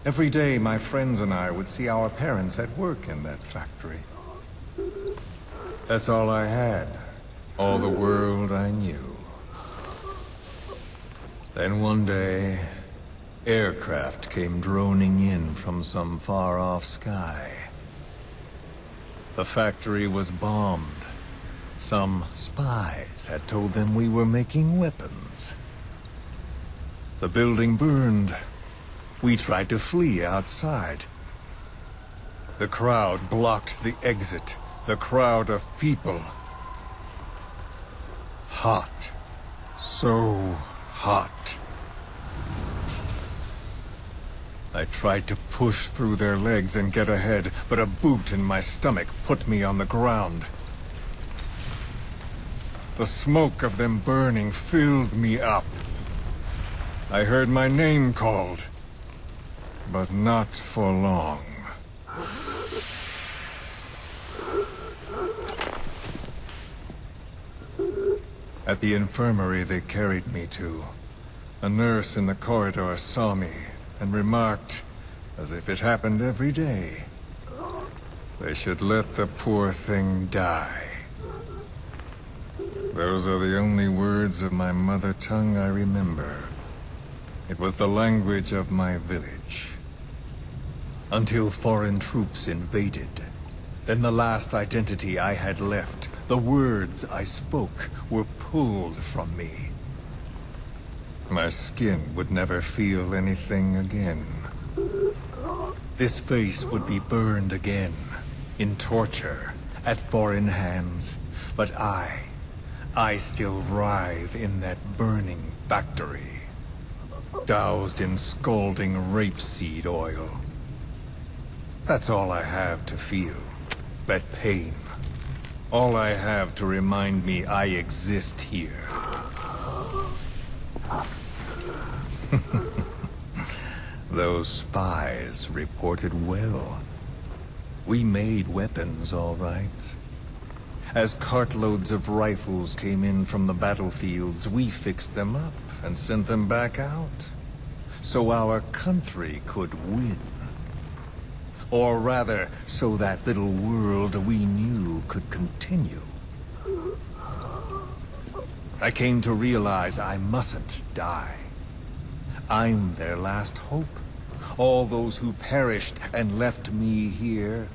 Every day, my friends and I would see our parents at work in that factory. That's all I had, all the world I knew. Then one day, aircraft came droning in from some far-off sky. The factory was bombed. Some spies had told them we were making weapons. The building burned. We tried to flee outside. The crowd blocked the exit. The crowd of people. Hot. So hot. I tried to push through their legs and get ahead, but a boot in my stomach put me on the ground. The smoke of them burning filled me up. I heard my name called, but not for long. At the infirmary they carried me to, a nurse in the corridor saw me and remarked, as if it happened every day, they should let the poor thing die.
Those are the only words of my mother tongue I remember. It was the language of my village. Until foreign troops invaded. Then the last identity I had left, the words I spoke, were pulled from me. My skin would never feel anything again. This face would be burned again, in torture, at foreign hands. But I still writhe in that burning factory, doused in scalding rapeseed oil. That's all I have to feel, that pain. All I have to remind me I exist here. Those spies reported well. We made weapons, all right. As cartloads of rifles came in from the battlefields, we fixed them up and sent them back out. So our country could win. Or rather, so that little world we knew could continue. I came to realize I mustn't die. I'm their last hope. All those who perished and left me here.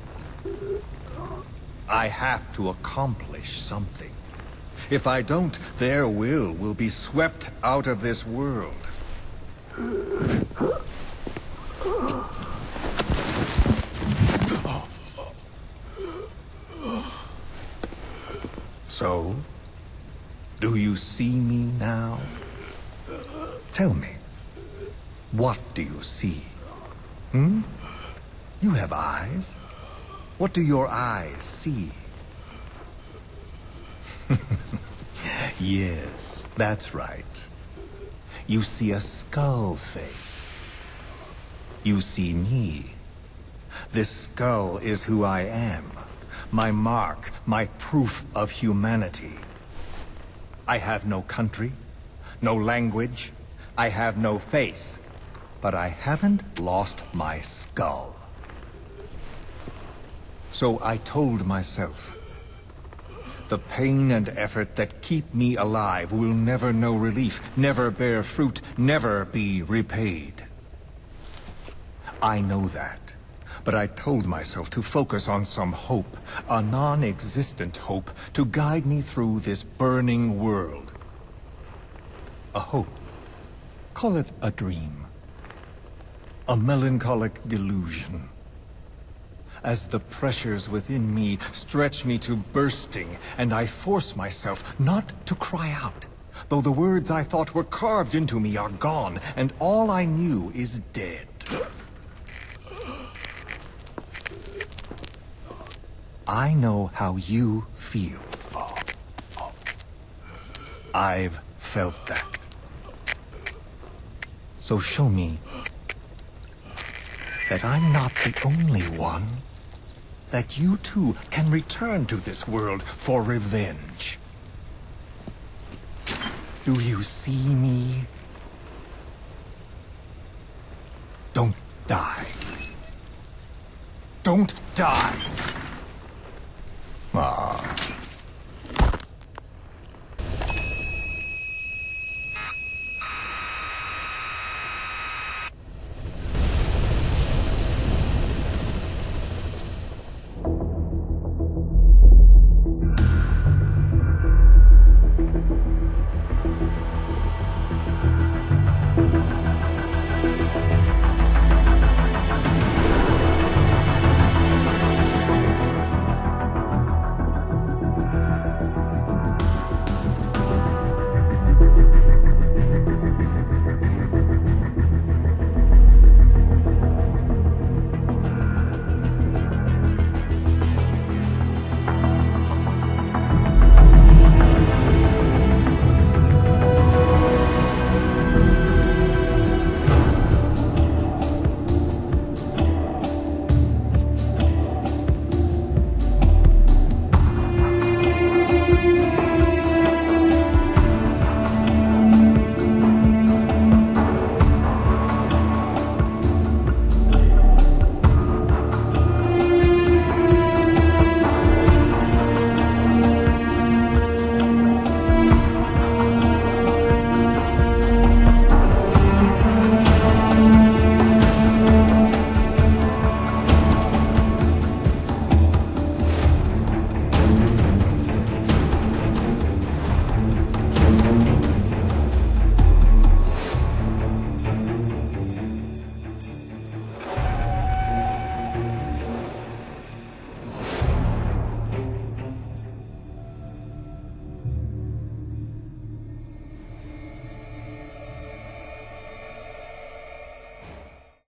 I have to accomplish something. If I don't, their will be swept out of this world. So, do you see me now? Tell me, what do you see? You have eyes. What do your eyes see? Yes, that's right. You see a skull face. You see me. This skull is who I am. My mark, my proof of humanity. I have no country, no language. I have no face. But I haven't lost my skull. So I told myself, the pain and effort that keep me alive will never know relief, never bear fruit, never be repaid. I know that, but I told myself to focus on some hope, a non-existent hope, to guide me through this burning world. A hope. Call it a dream. A melancholic delusion. As the pressures within me stretch me to bursting, and I force myself not to cry out, though the words I thought were carved into me are gone, and all I knew is dead. I know how you feel. I've felt that. So show me that I'm not the only one. That you too can return to this world for revenge. Do you see me? Don't die. Don't die!